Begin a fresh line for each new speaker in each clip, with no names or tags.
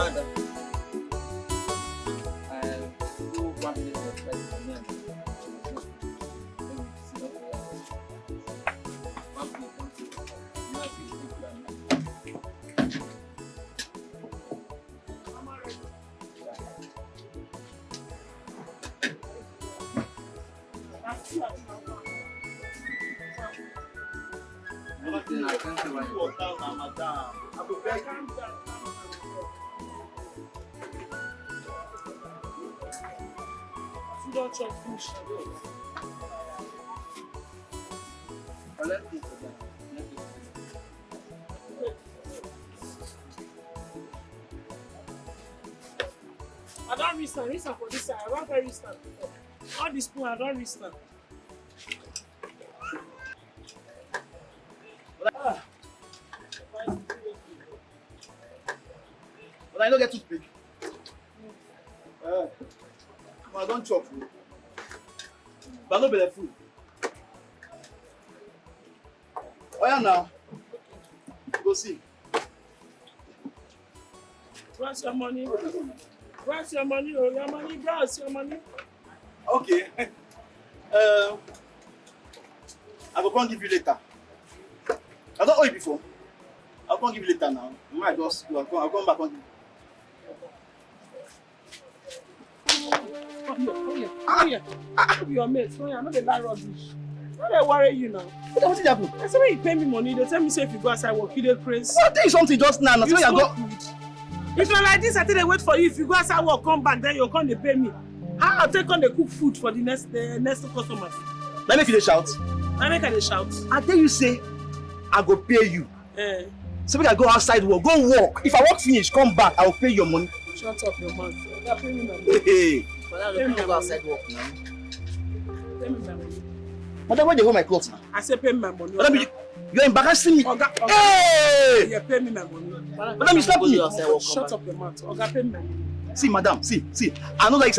Madam, who want to respect me?
Don't chop fish. I don't restand for this side. I don't very restand. All this spoon, I don't restand.
But I don't get to speak. I don't chop. But I don't be the food. Oh yeah, now. Go see.
Where's your money? Where's your money? Oh, your money, where's your money?
Okay. I will come give you later. I don't owe you before. I'll come give you later now. My boss, I'll come back on you.
Come here. Your mates. No, you're not the lie rubbish. Why they worry you now?
What did happen?
I said when you pay me money, they tell me say if you go outside work, you dey crazy.
I'll tell you something just now.
You smoke weed. If you're like this, I think they wait for you. If you go outside work, come back, then you'll come they pay me. How I'll take on the cook food for the next customers?
Let me finish shout.
I make her they shout.
I tell you say, I go pay you. So we can go outside work, go work. If I work finish, come back, I will pay your money.
Shut up your mouth. You pay me my money.
Hey.
But I don't go outside work now.
Pay me my money.
Madam, where they hold my clothes now?
I say pay me my money.
Madam, you're embarrassing me.
Oga.
Hey!
You pay me my money.
Madam, you slap me.
Shut up your mouth. Oga, pay me my money.
See, madam, see. I know that it's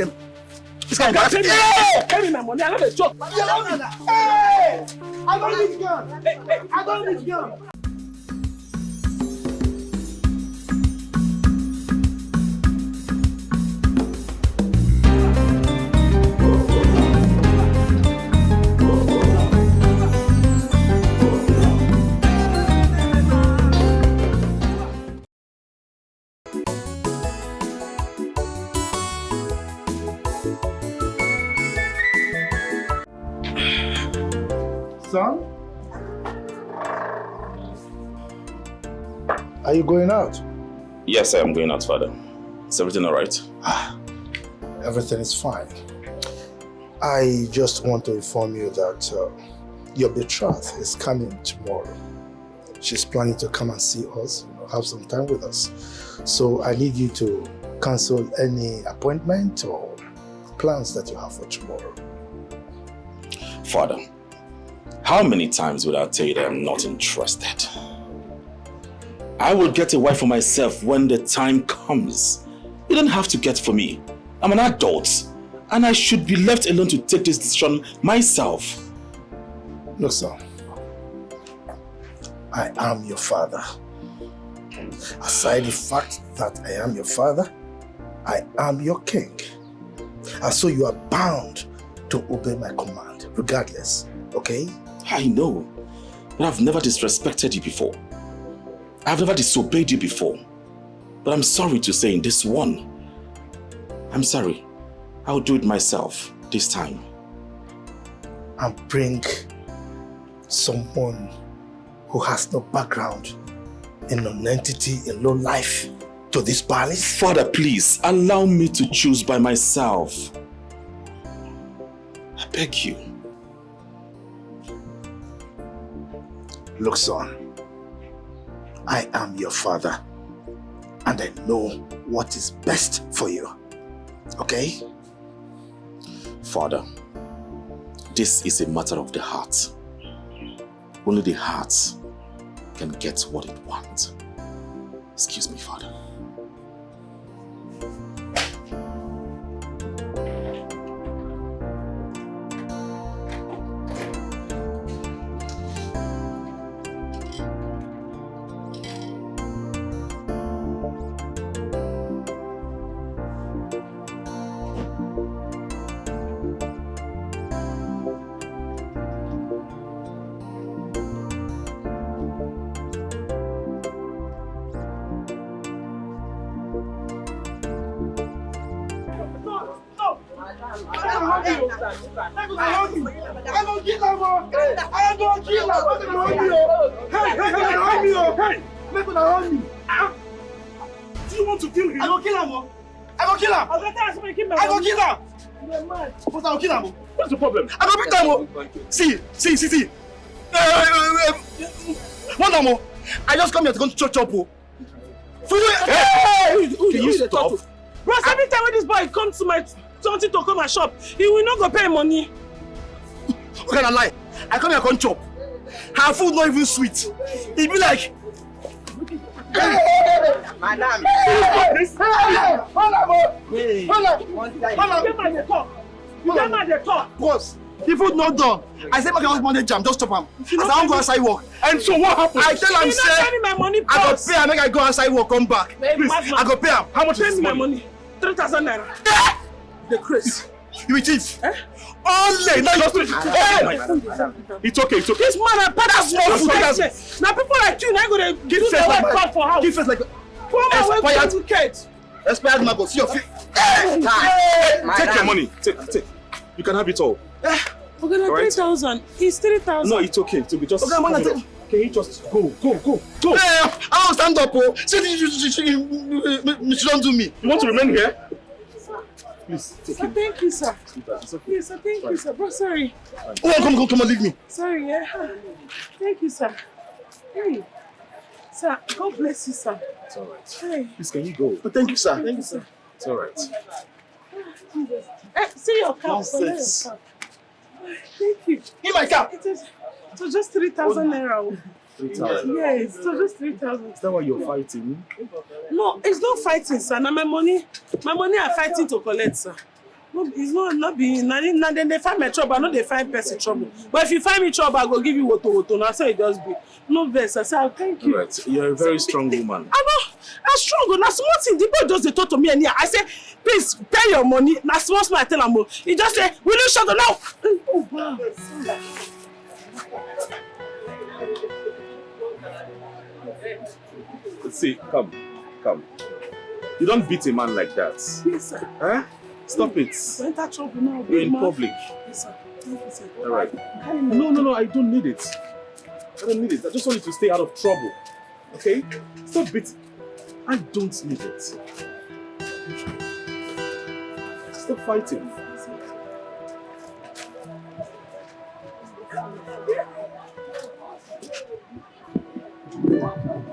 kind of
Pay me my money. I know the joke.
Hey! I don't need gun. I don't need gun.
Son? Are you going out?
Yes, I am going out, Father. Is everything all right?
Everything is fine. I just want to inform you that your betrothed is coming tomorrow. She's planning to come and see us, have some time with us. So I need you to cancel any appointment or plans that you have for tomorrow.
Father, how many times would I tell you that I'm not interested? I will get a wife for myself when the time comes. You don't have to get for me. I'm an adult, and I should be left alone to take this decision myself.
Look, son, I am your father. Aside the fact that I am your father, I am your king. And so you are bound to obey my command, regardless, okay?
I know, but I've never disrespected you before. I've never disobeyed you before. But I'm sorry to say in this one, I'm sorry. I'll do it myself this time.
And bring someone who has no background in non-entity, in low life to this palace?
Father, please, allow me to choose by myself. I beg you.
Look, son, I am your father, and I know what is best for you, okay?
Father, this is a matter of the heart. Only the heart can get what it wants. Excuse me, Father.
Do you want to kill him? I go kill him. I go kill him. I go kill him. But I go kill him.
What's the problem?
I go beat him. See. One more. I just come here to go to chop.
Hey!
Can you stop?
Bros, every time when this boy comes to my something to come and shop, he will not go pay money.
What can I lie? I come here to chop. Her food not even sweet. It be like.
Madam.
You get mad at talk.
Boss, the food not done. I said my house money jam, just stop him. As I don't go outside work.
And so what happened?
I tell him, say,
my money,
I go pay him, make I go outside work, come back.
Please,
I go pay him.
How much
pay
is
me
this
my money. 3,000 naira. The Chris.
You will thief. Only, not just
It's okay.
This man and father small food. Now people like you, now go to give the work call for house.
Give face like
Poor man, wait for wicked.
expired man go see your face.
Take your money. Take. You can have it all.
We're gonna 3,000. It's 3,000.
No, it's okay. To be just.
Okay, man,
Can you just go?
I don't stand up. Oh, she don't do me.
You want to remain here? Please, take
Sir,
it.
thank you, sir.
It's okay.
Yes, sir, thank you, sir. Bro, sorry.
Oh, come on, leave me.
Sorry, yeah. Thank you, sir. Hey. Sir, God bless you, sir.
It's all right.
Hey.
Please, can you go?
But thank you, sir. Thank you, sir.
It's all right.
Hey, see your car.
Nonsense.
Thank you.
In my car.
It was just 3,000 naira.
3,000.
Yes, so just 3,000.
Is that why you're fighting?
No, it's not fighting, sir. Now my money are fighting to collect, sir. No, it's not being. Now then they find my trouble. I know they find person trouble. But if you find me trouble, I go give you woto. Now so it just be. No vex. I say thank you.
All right. You're a very strong woman.
I know. I'm strong. Now small thing. The boy just they talk to me and here. I say, please pay your money. Now small I tell him. He just say, will you shut up now? Oh wow.
See, come. You don't beat a man like that.
Yes, sir.
Huh? Stop it.
Enter trouble now.
You're in public.
Yes, sir. Thank you, sir.
All right. No, I don't need it. I just want you to stay out of trouble. Okay? Stop beating. I don't need it. Stop fighting.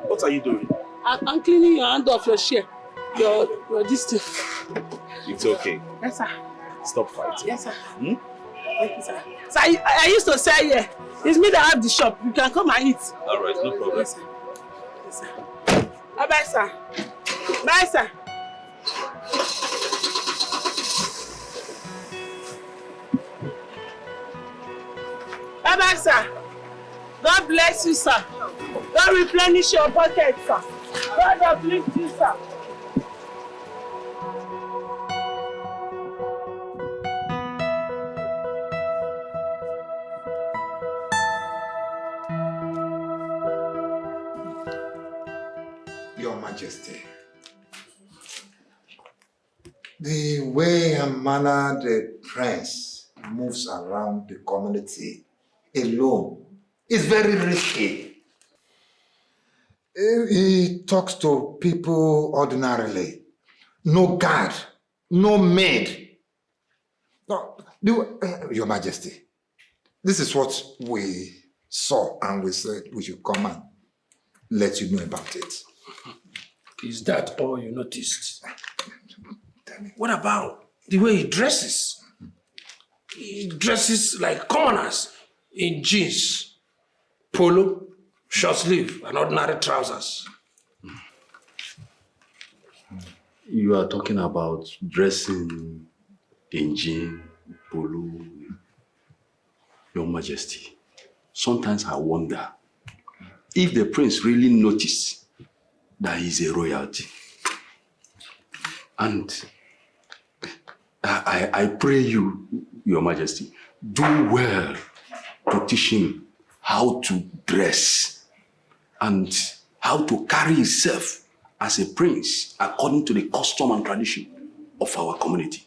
What are you doing?
I'm cleaning your hand off your chair. Your distance.
It's okay.
Yes, sir.
Stop fighting.
Yes, sir.
Hmm?
Thank you, sir. So I used to say here. It's me that have the shop. You can come and eat.
All right, no problem.
Yes, sir. Yes, sir. Bye, sir. Bye, sir. Bye, sir. God bless you, sir. God replenish your pocket, sir. God uplift you, sir.
Your Majesty, the way and manner the prince moves around the community alone is very risky. He talks to people ordinarily. No guard, no maid. No, Your Majesty, this is what we saw and we said we should come and let you know about it.
Is that all you noticed? What about the way he dresses? He dresses like commoners in jeans, polo, short sleeve, and ordinary trousers.
You are talking about dressing in jean, polo. Your Majesty, sometimes I wonder if the prince really noticed that he's a royalty. And I pray you, Your Majesty, do well to teach him how to dress and how to carry himself as a prince according to the custom and tradition of our community.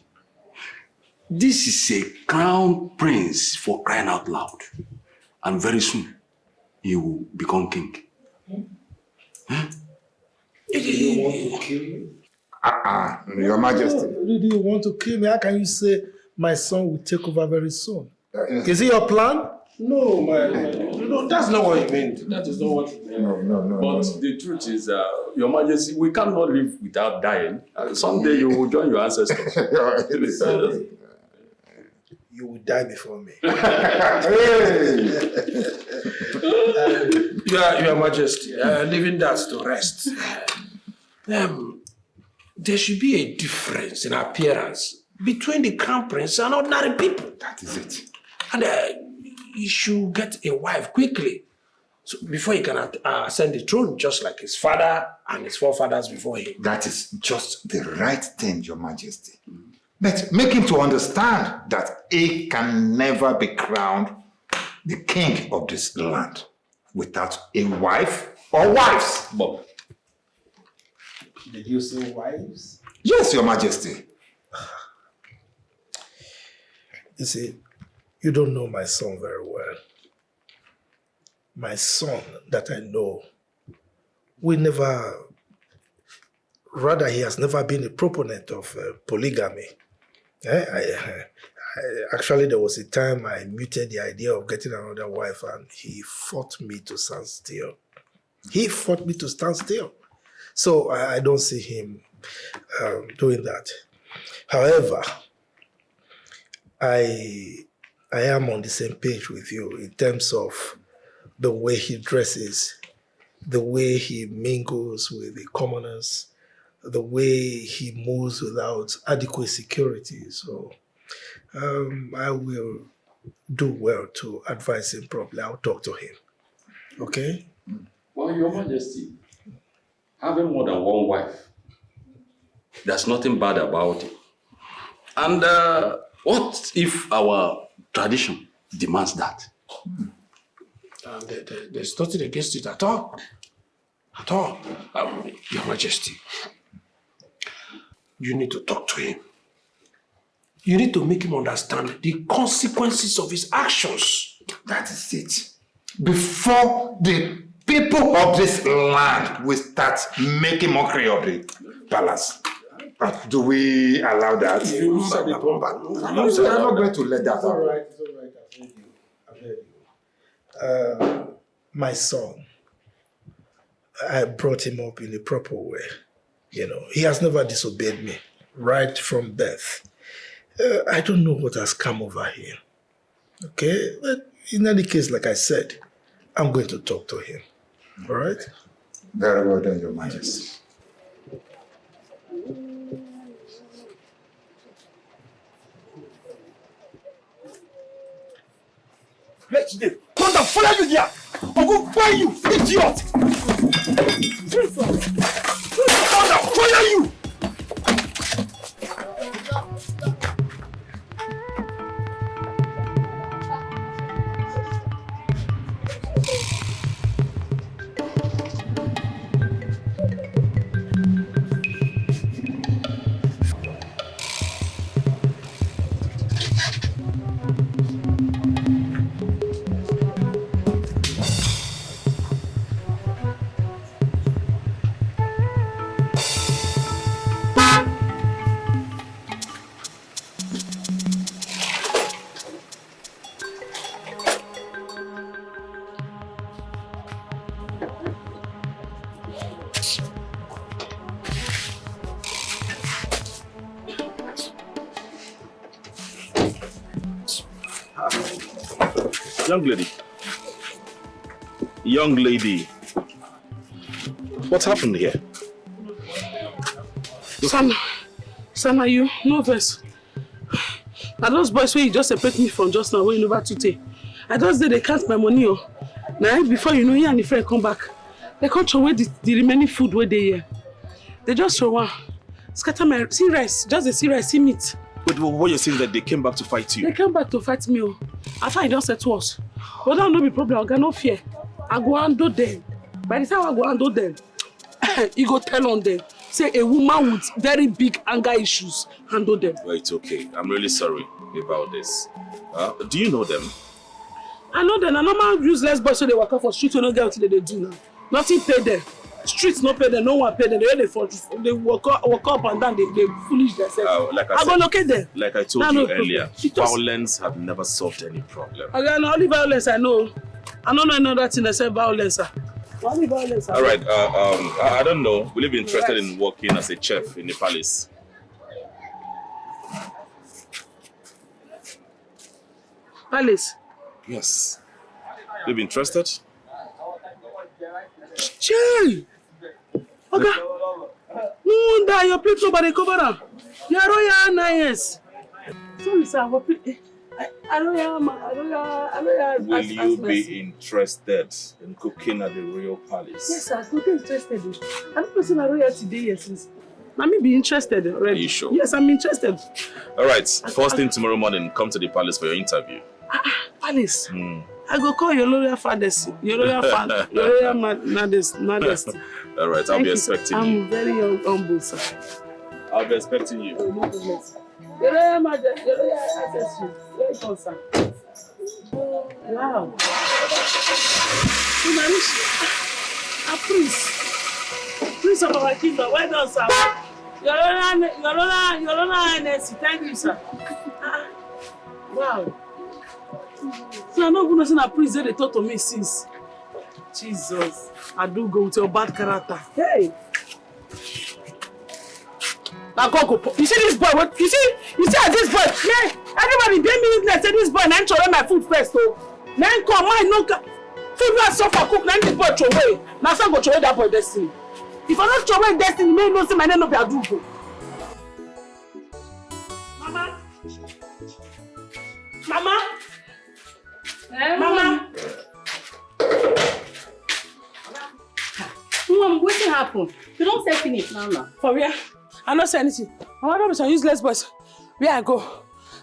This is a crown prince for crying out loud. And very soon, he will become king. Huh?
You want to kill me?
Your Majesty.
Really, you want to kill me? How can you say my son will take over very soon? Is it your plan?
No, no, that's not what he meant. That is not what he meant.
No.
But the truth is, Your Majesty, we cannot live without dying. Someday you will join your ancestors.
You will die before me.
Your Majesty, leaving that to rest. There should be a difference in appearance between the crown prince and ordinary people.
That is it.
And he should get a wife quickly, so before he can ascend the throne, just like his father and his forefathers before him.
That is just the right thing, Your Majesty. But make him to understand that he can never be crowned the king of this land without a wife or wives.
Bob.
Did you say wives?
Yes, Your Majesty.
You see, you don't know my son very well. My son that I know, he has never been a proponent of polygamy. Actually, there was a time I muted the idea of getting another wife and he fought me to stand still. So I don't see him doing that. However, I am on the same page with you in terms of the way he dresses, the way he mingles with the commoners, the way he moves without adequate security. So I will do well to advise him properly. I'll talk to him. Okay?
Well, Your Majesty, having more than one wife, there's nothing bad about it. And what if our tradition demands that?
There's nothing against it at all. Your Majesty, you need to talk to him. You need to make him understand the consequences of his actions.
That is it. Before the people of this land will start making mockery of the palace. Do we allow that?
You said it.
I'm not going to let that happen.
It's all right. I've heard you. My son, I brought him up in a proper way. You know, he has never disobeyed me right from birth. I don't know what has come over him. Okay? But in any case, like I said, I'm going to talk to him. All right?
Very well done, Your Majesty.
Let's do. Thunder, fire you there! I will fire you, idiot! Thunder, fire you!
Young lady, what happened here?
Sana, you no verse. Now those boys where you just separate me from just now, where you never to take. I just say they count my money. Now before you know, he and the friend come back. They can't throw away the remaining food where they here. They just throw one. Scatter my see rice, just the see rice, see meat.
But what you're saying is that they came back to fight you?
They came back to fight me. After I just said to us. But that no be problem, I got no fear. I go handle them. By the time I go handle them, you go tell on them. Say a woman with very big anger issues handle them.
Well, it's okay. I'm really sorry. about this. Do you know them?
I know them. I normal useless boys so they work out for street when no get what they do now. Nothing pay them. Streets no pay them. No one pay them. They walk up and down. They foolish themselves.
Like
I go locate them.
Like I told you earlier, violence have never solved any problem.
Again, only violence I know. I don't know another thing except violence. Only violence.
All right. I don't know. Will you be interested in working as a chef in the palace?
Palace.
Yes. Will you be interested?
Jay! Okay. No wonder your plate nobody cover up. You're royal nice. Sorry, sir.
Will you be interested in cooking at the royal palace?
Yes, sir. I'm interested. I'm not person royal today, yes. Let me be interested already.
Are you sure?
Yes, I'm interested.
All right. First thing tomorrow morning, come to the palace for your interview.
Palace? I go call your loyal fathers. Your loyal father. Your loyal majesty.
All right. I'll be expecting you.
I'm very humble, sir.
I'll be expecting you.
Oh, no problem. Your royal majesty, your royal ancestry. Very concerned. Wow. A prince of our kingdom. Well done, sir. Your royal highness. Thank you, sir. Wow. So I'm not going to say a prince they talk to me since. Jesus. I do go with your bad character. Hey. Now go. You see this boy? What you see this boy? Yeah, everybody pay me witness. Say this boy now throw my food first. So now come my no food not suffer cook. Now this boy throw away. Now some go throw away that boy destiny. If I not throw away destiny, may no say my name no be Adugo. Mama.
Mom, what happened? You don't say finish now.
For real? I don't say anything. My mother be some useless boys. Where I go?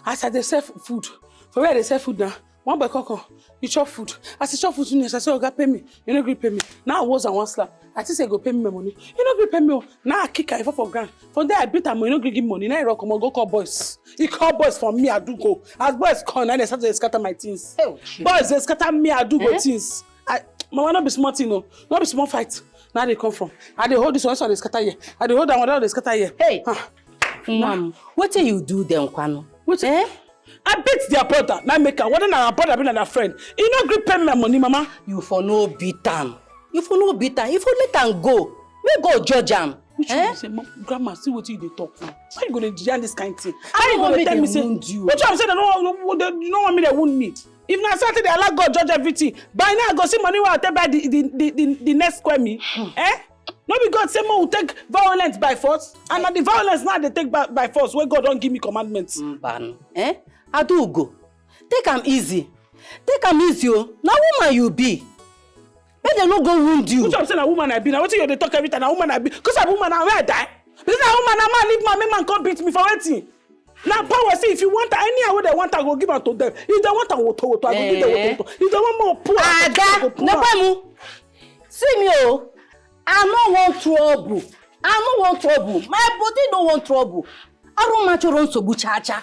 As I dey sell food. For where they sell food now? One boy come, you chop food. As you chop food, I say, "Oga, pay me." You no gree pay me. Now I was on one slap. I think say go pay me my money. You no gree pay me. Now I kick her for ground. From there I beat her. You no gree give money. Now I rock come on go call boys. He call boys for me. I do go. As boys come, now they start to scatter my things. Boys they scatter me. I do go things. Mama not be smart, you know. Not be small fight. Now they come from. I dey hold this one so they scatter here. I dey hold that one they scatter here.
Hey, Mom, what do you do then, Kwano?
What? I beat their brother. Now make her. Whether na brother be na friend. You no gree pay me my money, Mama.
You for no beat am. You for no beat am. You for let am go. We go judge am.
Which one you say, Grandma, see what you dey talk now. Why you gonna judge this kind of thing?
I don't want me to
say,
wound you.
Which one say they don't want me to wound me? If na Saturday, I like God judge everything. By now I go see money where I take by the next square me. No be God say more will take violence by force. And the violence now they take by force where God don't give me commandments.
I do go. Take am easy. Take am easy, oh. Now woman you be. Make dem no go wound you.
Which I'm saying a woman I be. Now what you dey talk every time? A woman I be. Because a woman I where I die. Because a woman a man leave man, make man come beat me for waiting. Now power say if you want any way they want I go give am to them. If they want I go I go give them woto. If they want more poor,
Ada, no problem. See me oh. I no want trouble. I no want trouble. My body no want trouble. I don't match your own sobu cha-cha.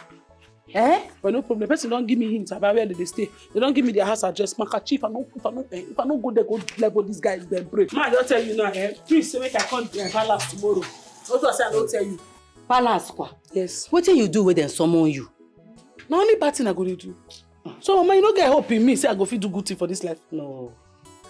But no problem. Person don't give me hints about where they stay. They don't give me their house address. Chief, if I no go there, go level these guys, then break. Man, I don't tell you now. Please say make I come to palace tomorrow. What I say I don't tell you.
Palace kwa?
Yes.
What you do with them summon you?
No only bad thing I go to do. So Mama, you no get hope in me. Say I go fit do good thing for this life.
No.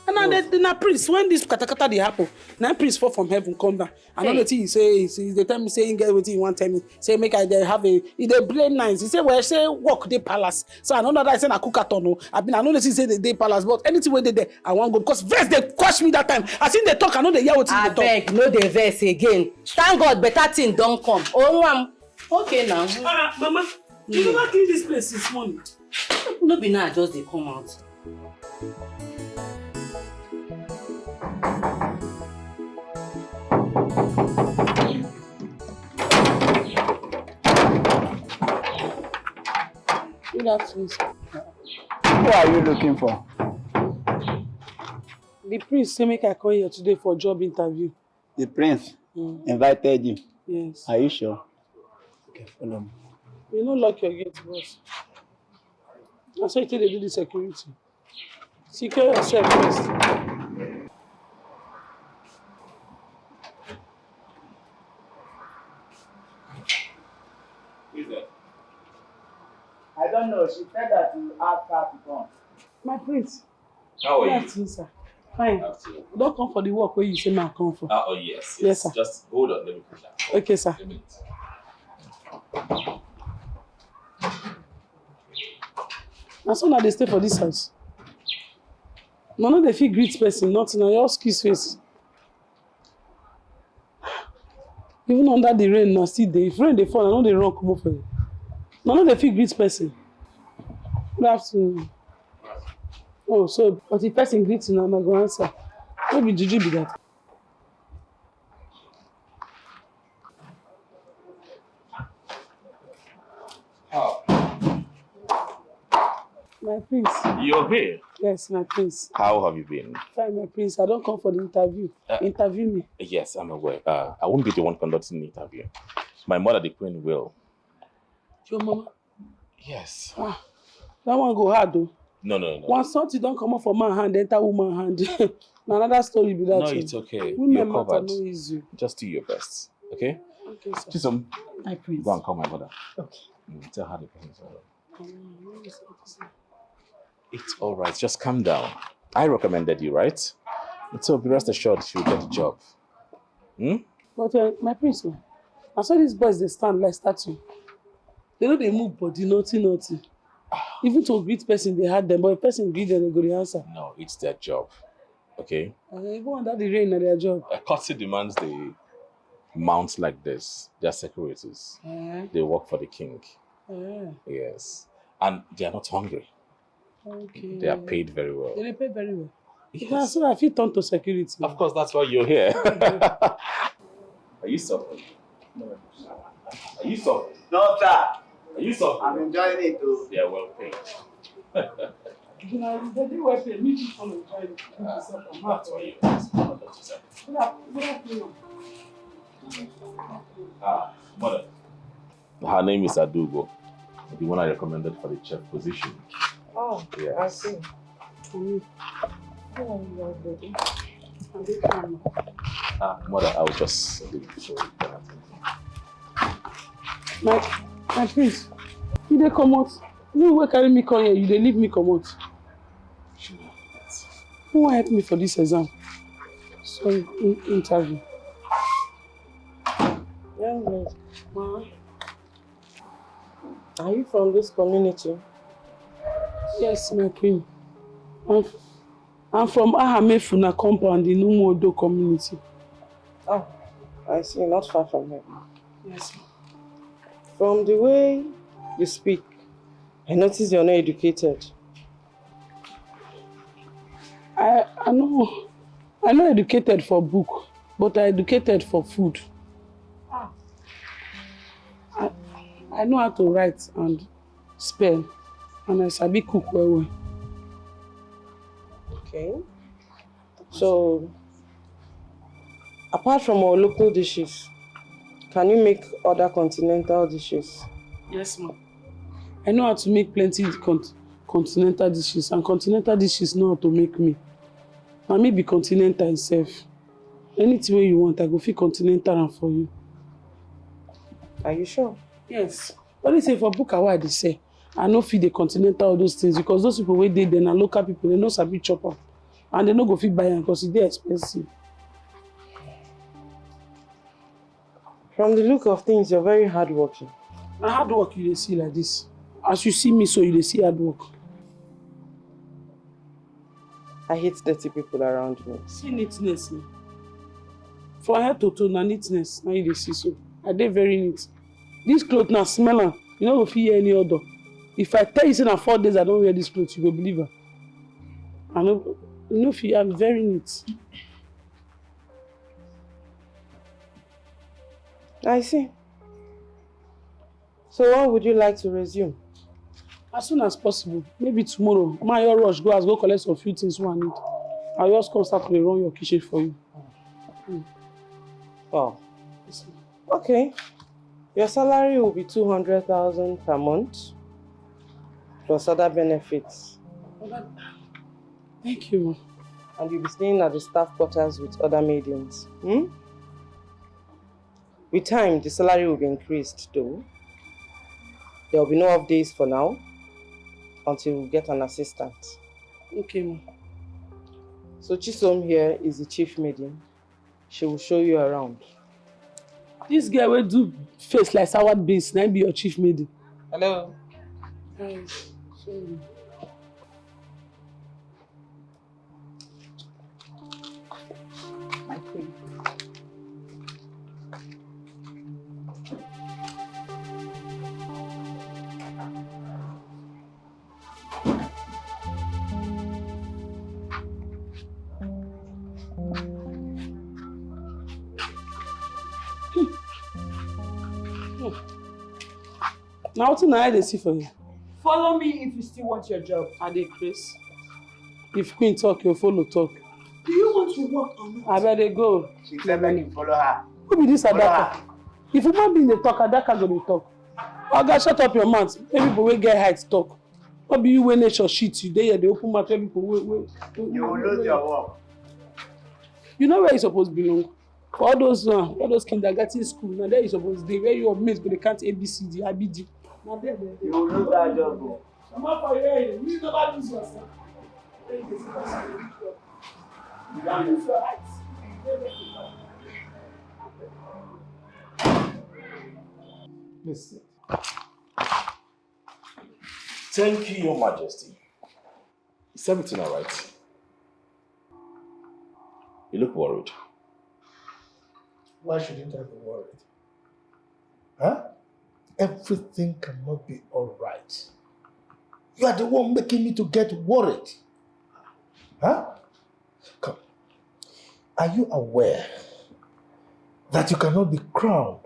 And now na priest, when this katakata dey happen, now priest fall from heaven come down. I know the thing he say, they tell me say he get wetin he want tell me. Say make I dey have a, he dey blame nice. He say well, say work dey palace. So I know that I say na cookaton no. I know the thing say they dey palace, but anything wey dey there, I want go because verse they quash me that time. I seen they talk, I know they hear wetin they talk.
Abeg, no dey verse again. Thank God, better thing don come. Oh, okay now.
Mama, you never clean this place this morning.
No be now I just dey come out.
Good afternoon, sir.
Who are you looking for?
The priest say make I come here today for job interview.
The prince invited you?
Yes.
Are you sure? Okay, follow me.
You no lock your gate, boss. That's why you tell they do the security. Secure yourself first.
Who is that?
I don't know. She said that you asked her to come.
My prince.
How are
Good
you?
afternoon, sir. Fine.
Afternoon.
Don't come for the work where you say man come for.
Oh, yes.
Yes, sir.
Just hold on. Let me put that.
Okay, sir.
A minute.
And so now they stay for this house. No, they feel greet person, nothing. Now your kiss face. Even under the rain, now still there. If rain they fall, I know they run come up for you. No, they feel greet person. Good afternoon. Oh, so but if person greets you now, I go answer. Maybe Juju be that.
Oh.
My prince.
You're here?
Yes, my prince.
How have you been?
Fine, my prince. I don't come for the interview. Interview me.
Yes, I'm aware. I won't be the one conducting the interview. My mother, the queen, will.
Your mama?
Yes.
Ah, that one go hard though.
No.
Once something don't come up for man hand, enter woman hand. Another story be that.
No, it's okay.
Women
You're
matter
covered.
no easy.
Just do your best, okay?
Okay, sir.
Chisom,
My prince.
go and call my mother.
Okay.
Tell her the presence. It's all right. Just calm down. I recommended you, right? So be rest assured she will get the job.
But my prince, I saw these boys they stand like statue. They know they move body, nothing. Even to greet person, they had them, but if person greet them, they go to answer.
No, it's their job. Okay?
Even under the rain, na their job.
A courtesy demands they mount like this. They are securities. They work for the king. Yes. And they are not hungry.
Okay.
They are paid very well.
They pay very well.
Yes.
Yes. So I feel turn to security.
Of course, that's why you're here. Are you suffering?
No.
Are you suffering?
No, sir.
Are you suffering?
I'm enjoying it too.
They are well paid.
They do well paid. Me too come and try it.
That's why you're here. Mother. Her name is Adugo, the one I recommended for the chef position.
Oh,
yes.
I see.
Mother, I will just leave it so you can attend.
My prince, you dey come out. You wey carry me come here, you dey leave me come out. Who wan help me for this exam? Sorry, interview.
Young lady, Ma, are you from this community?
Yes, my queen. I'm from Ahamefuna compound in Umuodo community.
Oh, I see. Not far from here.
Yes.
From the way you speak, I notice you're not educated.
I'm not educated for book, but I'm educated for food. I know how to write and spell, and I sabi cook well.
Okay. So, apart from our local dishes, can you make other continental dishes?
Yes, ma'am. I know how to make plenty continental dishes, and continental dishes know how to make me. And me be continental itself. Anything you want, I go fit continental and for you.
Are you sure?
Yes. What they say for book award they say, I no fit the continental all those things because those people wey dey there na local people, they no sabi chop am. And they no go fit buy am because it's expensive.
From the look of things, you're very hardworking.
Na hard work you dey see like this. As you see me so, you dey see hard work.
I hate dirty people around me.
See neatness. From head to toe, na neatness. Now you dey see so. I dey very neat. This cloth now smell am. You no go fit hear any odor. If I tell you say na 4 days I don't wear this clothes, you go believe am. I no, you know, I'm very neat.
I see. So when would you like to resume?
As soon as possible. Maybe tomorrow. My rush go collect some few things I need. I'll just come start to run your kitchen for you.
Oh. Okay. Your salary will be 200,000 per month, plus other benefits.
Thank you.
And you'll be staying at the staff quarters with other maidens. With time, the salary will be increased though. There will be no off days for now, until we get an assistant.
Okay.
So Chisom here is the chief maiden. She will show you around.
This girl will do face like sour beans, now be your chief maiden.
Hello.
Hi. Sorry. My queen. Now what I dey see for you?
Follow me if you still want your job.
I dey Chris. If queen talk, you follow talk.
Do you want to work or not?
I better go.
She said when you follow her.
Who be this
Follow
Adaka?
her.
If woman be in the talk, Adaka go dey talk. Oga, shut up your mouth. Make people wey get height talk. What be you when nature shit you? They open mouth. People wey.
You will lose your work.
You know where you supposed belong. For all those kindergarten school, now there you supposed dey where your mates go dey count ABCD, IBD. Now there.
You will lose that job. Bro.
I'm not for you. You never lose yourself. You don't lose your height.
Listen. Thank you, Your Majesty. Is everything all right? You look worried.
Why shouldn't I be worried? Huh? Everything cannot be all right. You are the one making me to get worried. Huh? Come. Are you aware that you cannot be crowned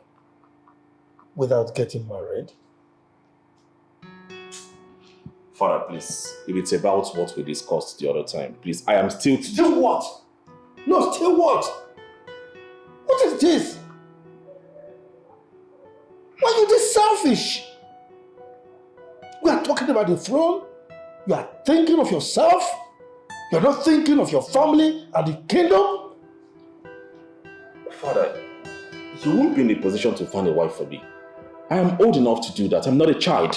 without getting married?
Father, please, if it's about what we discussed the other time, please, I am still...
Still what? No, still what? What is this? Why are you this selfish? We are talking about the throne. You are thinking of yourself. You are not thinking of your family and the kingdom.
Father, you won't be in a position to find a wife for me. I am old enough to do that. I'm not a child.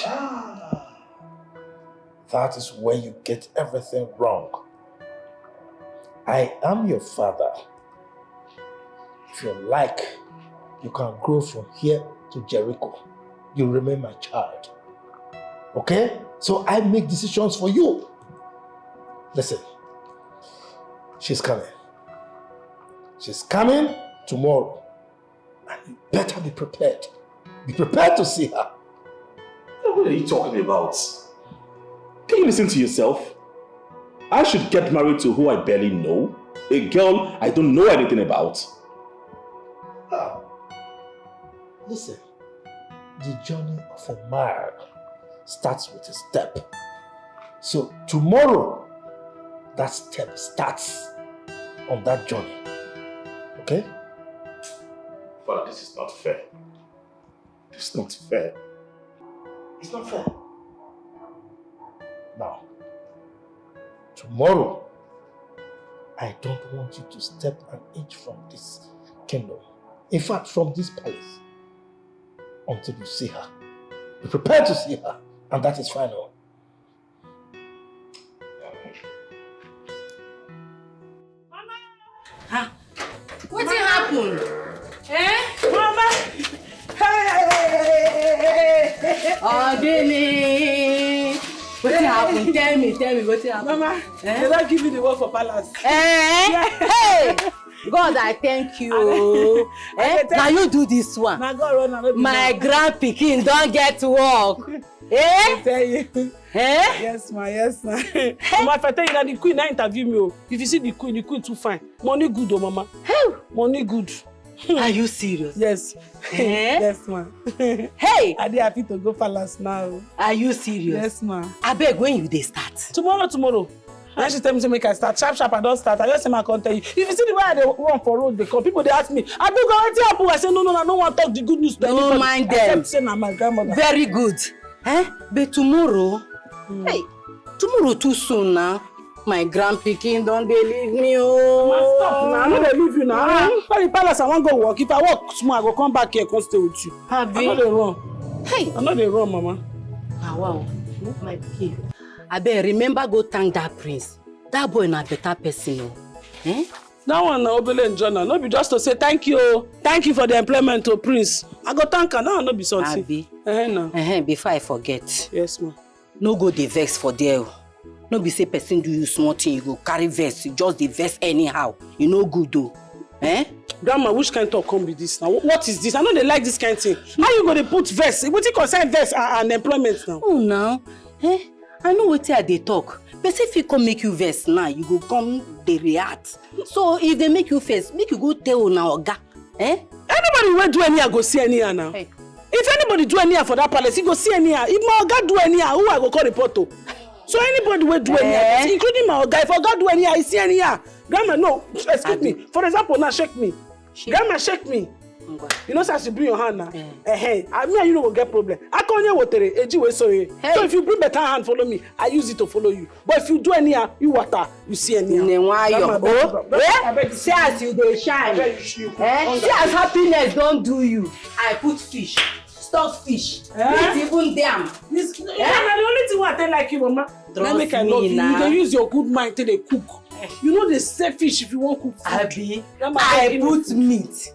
That is where you get everything wrong. I am your father. If you like, you can grow from here to Jericho. You remain my child. Okay? So I make decisions for you. Listen, she's coming. She's coming tomorrow. And you better be prepared. Be prepared to see her.
What are you talking about? Can you listen to yourself? I should get married to who I barely know, a girl I don't know anything about.
Listen, the journey of a man starts with a step. So tomorrow, that step starts on that journey. Okay?
Father, this is not fair. It's not fair.
It's not fair. Now, tomorrow, I don't want you to step an inch from this kingdom. In fact, from this palace. Until you see her. Be prepared to see her. And that is final.
Huh? What did happen?
Mama! Hey!
Oh, Dini! What did happen? Tell me, what did happen?
Mama, they don't give you the word for palace.
Hey! God, I thank you. Now you do this one.
Now God run
my grand pikin don't get to work.
I tell you. Yes, ma. Mama, if I tell you that the queen now interview me, if you see the queen too fine. Money good, oh, mama. Money good.
Are you serious?
Yes. Yes, ma.
Hey!
I dey happy to go palace now.
Are you serious?
Yes, ma.
I beg when you dey start.
Tomorrow. And she tell me, say, make I start. Sharp, I don't start. I just say, I can't tell you. If you see the way I run for road, they come. People, they ask me, I do go right here. I say, no, I don't want to talk the good news to anybody.
Don't mind them.
Except say, na my grandmother.
Very good. But tomorrow, hey, tomorrow too soon now. My grandpikin don't they leave me, oh.
Stop now, I know they leave you now. For the palace, I want to go work. If I work small, I go come back here and stay with you.
Have
I know they run.
Hey.
I know they run, Mama.
Ah, wow. My pikin. I bet remember go thank that prince. That boy na better person, oh.
That one na Obele and John. No be just to say thank you. Thank you for the employment to Prince. I go thank her. That one no be something.
Abi. Before I forget.
Yes, ma'am.
No go the vex for there. No be say person do you small thing, you go carry vex. You just the vex anyhow. You no good though.
Grandma, which kind of talk come be this now? What is this? I know they like this kind of thing. How you going to put vex? What you concern vex and employment now?
Oh, now. I know what they talk. But if you come make you vex now, you go come they react. So if they make you vex, make you go tell now oga.
Anybody will do anyhow go see anyhow now. Hey. If anybody do anyhow for that palace, he go see anyhow. If my oga do anyhow, who I go call report to? So anybody will do anyhow, including my oga. If oga do anyhow, he see anyhow. Grandma, no, excuse me. For example, now shake me. Grandma, shake me. You know, as you bring your hand now. I mean, you know, will get problem. I can't hear water. So if you bring better hand, follow me. I use it to follow you. But if you do anyhow, you water, you see anyhow.
See as you dey shine. See as happiness don't do you. I put fish, stock fish, even them.
The only thing I tell like you, Mama. Let me kind of you. You can use your good mind till they cook. You know they sell fish if you want cook food.
Abi, I put meat,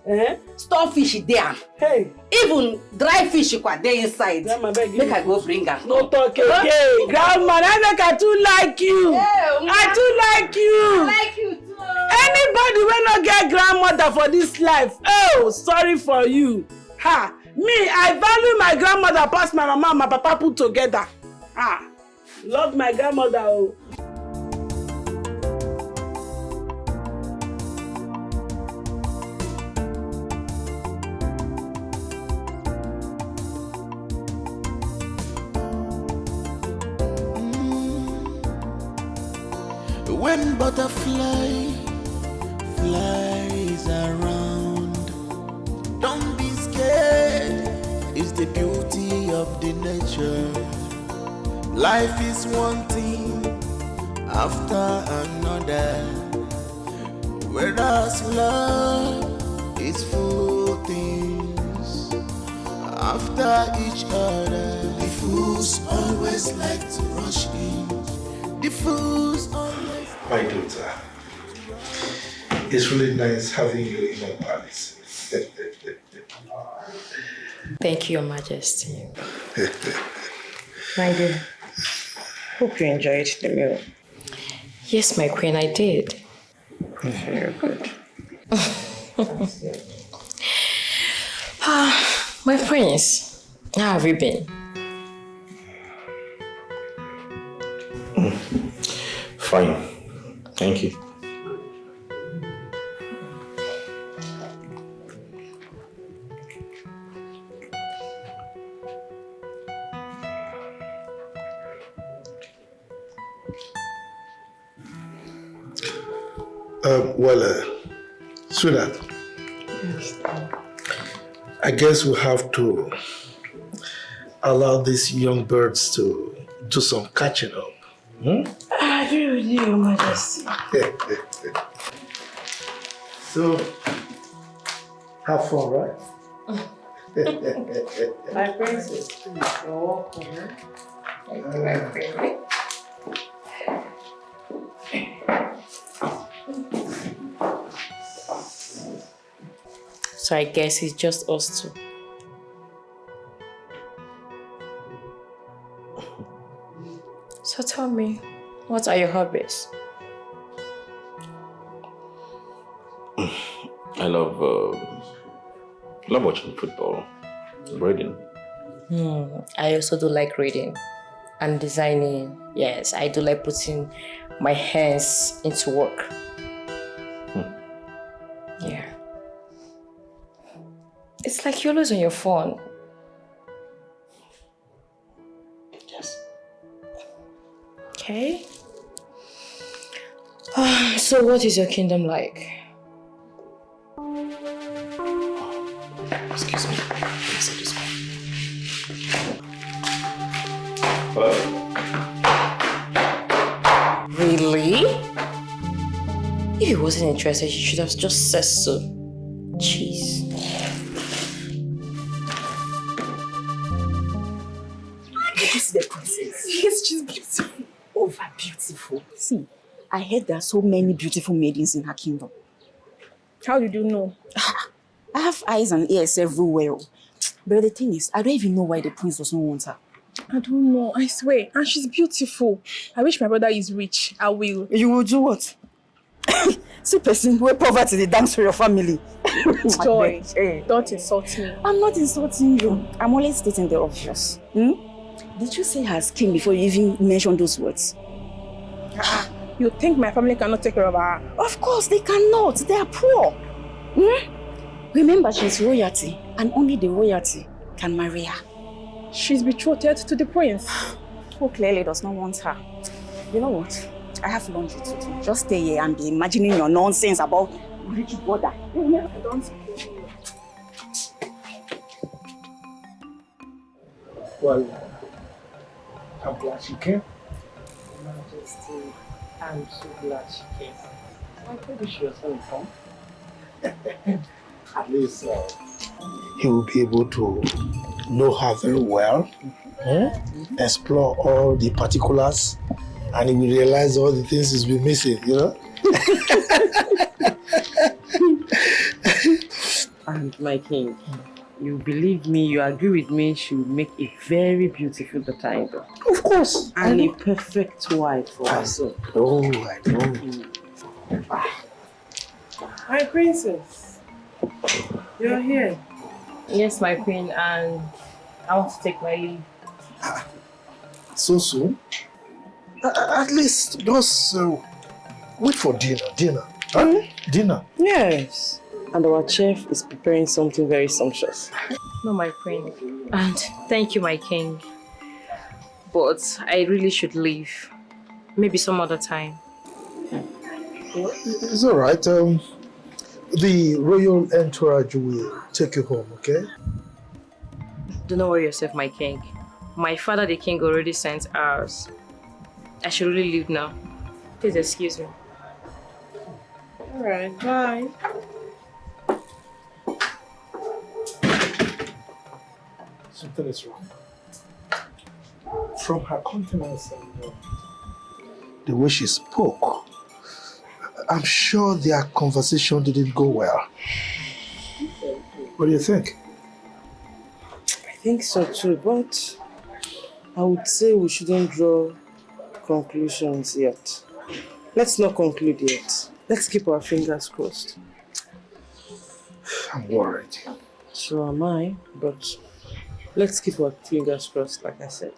store fish there.
Hey,
even dry fish there inside. Make I go bring her.
No talk again, Grandma. I too like you. I too like you.
I like you too.
Anybody will not get grandmother for this life. Oh, sorry for you. Ha, me, I value my grandmother past my mama and my papa put together. Love my grandmother. Oh.
When butterfly flies around, don't be scared. It's the beauty of the nature. Life is one thing after another, whereas love is full things after each other. The fools always like to rush in. The fools always.
My daughter, it's really nice having you in my palace.
Thank you, Your Majesty. My dear, hope you enjoyed the meal. Yes, my queen, I did. Very good. My prince, how have you been?
Fine. Thank you.
Sweetheart, I guess we have to allow these young birds to do some catching up.
I agree with you, Your Majesty.
So, have fun, right?
My princess, you're welcome. Thank you, my princess. So I guess it's just us two. So tell me, what are your hobbies?
I love watching football, reading.
I also do like reading and designing. Yes, I do like putting my hands into work. Yeah. It's like you're always on your phone.
Yes.
Okay. So what is your kingdom like?
Excuse me. Please, this way.
Really? If he wasn't interested, you should have just said so. Jeez.
Did you see the princess? Yes, she's beautiful. Over beautiful. See, I heard there are so many beautiful maidens in her kingdom.
How did you know?
I have eyes and ears everywhere. But the thing is, I don't even know why the prince doesn't want her.
I don't know, I swear. And she's beautiful. I wish my brother is rich. I will.
You will do what? See, person, where poverty they dance for your family.
Joy, don't insult me.
I'm not insulting you. I'm only stating the obvious. Did you say her as king before you even mentioned those words?
You think my family cannot take care of her?
Of course they cannot. They are poor. Remember, she's royalty, and only the royalty can marry her.
She's betrothed to the prince.
Who clearly does not want her. You know what? I have laundry to do. Just stay here and be imagining your nonsense about rich brother.
I don't.
Well, I'm glad she came.
Majesty, I'm so glad she came. I told you she was going to come.
At least he will be able to know her very well, explore all the particulars, and he will realize all the things he's been missing, you know?
And my king, you believe me, you agree with me, she will make a very beautiful daughter-in-law.
Of course.
And a perfect wife for her son.
Oh, I know.
My princess, you're here.
Yes, my queen, and I want to take my leave.
So soon? At least just wait for dinner. Huh? Dinner?
Yes. And our chef is preparing something very sumptuous.
No, my queen. And thank you, my king. But I really should leave. Maybe some other time.
It's all right. The royal entourage will take you home, okay?
Do not worry yourself, my king. My father, the king, already sent ours. I should really leave now. Please excuse me.
All right, bye.
Something is wrong. From her countenance and the way she spoke, I'm sure their conversation didn't go well. What do you think?
I think so too, but I would say we shouldn't draw conclusions yet. Let's not conclude yet. Let's keep our fingers crossed.
I'm worried.
So am I, but let's keep our fingers crossed, like I said.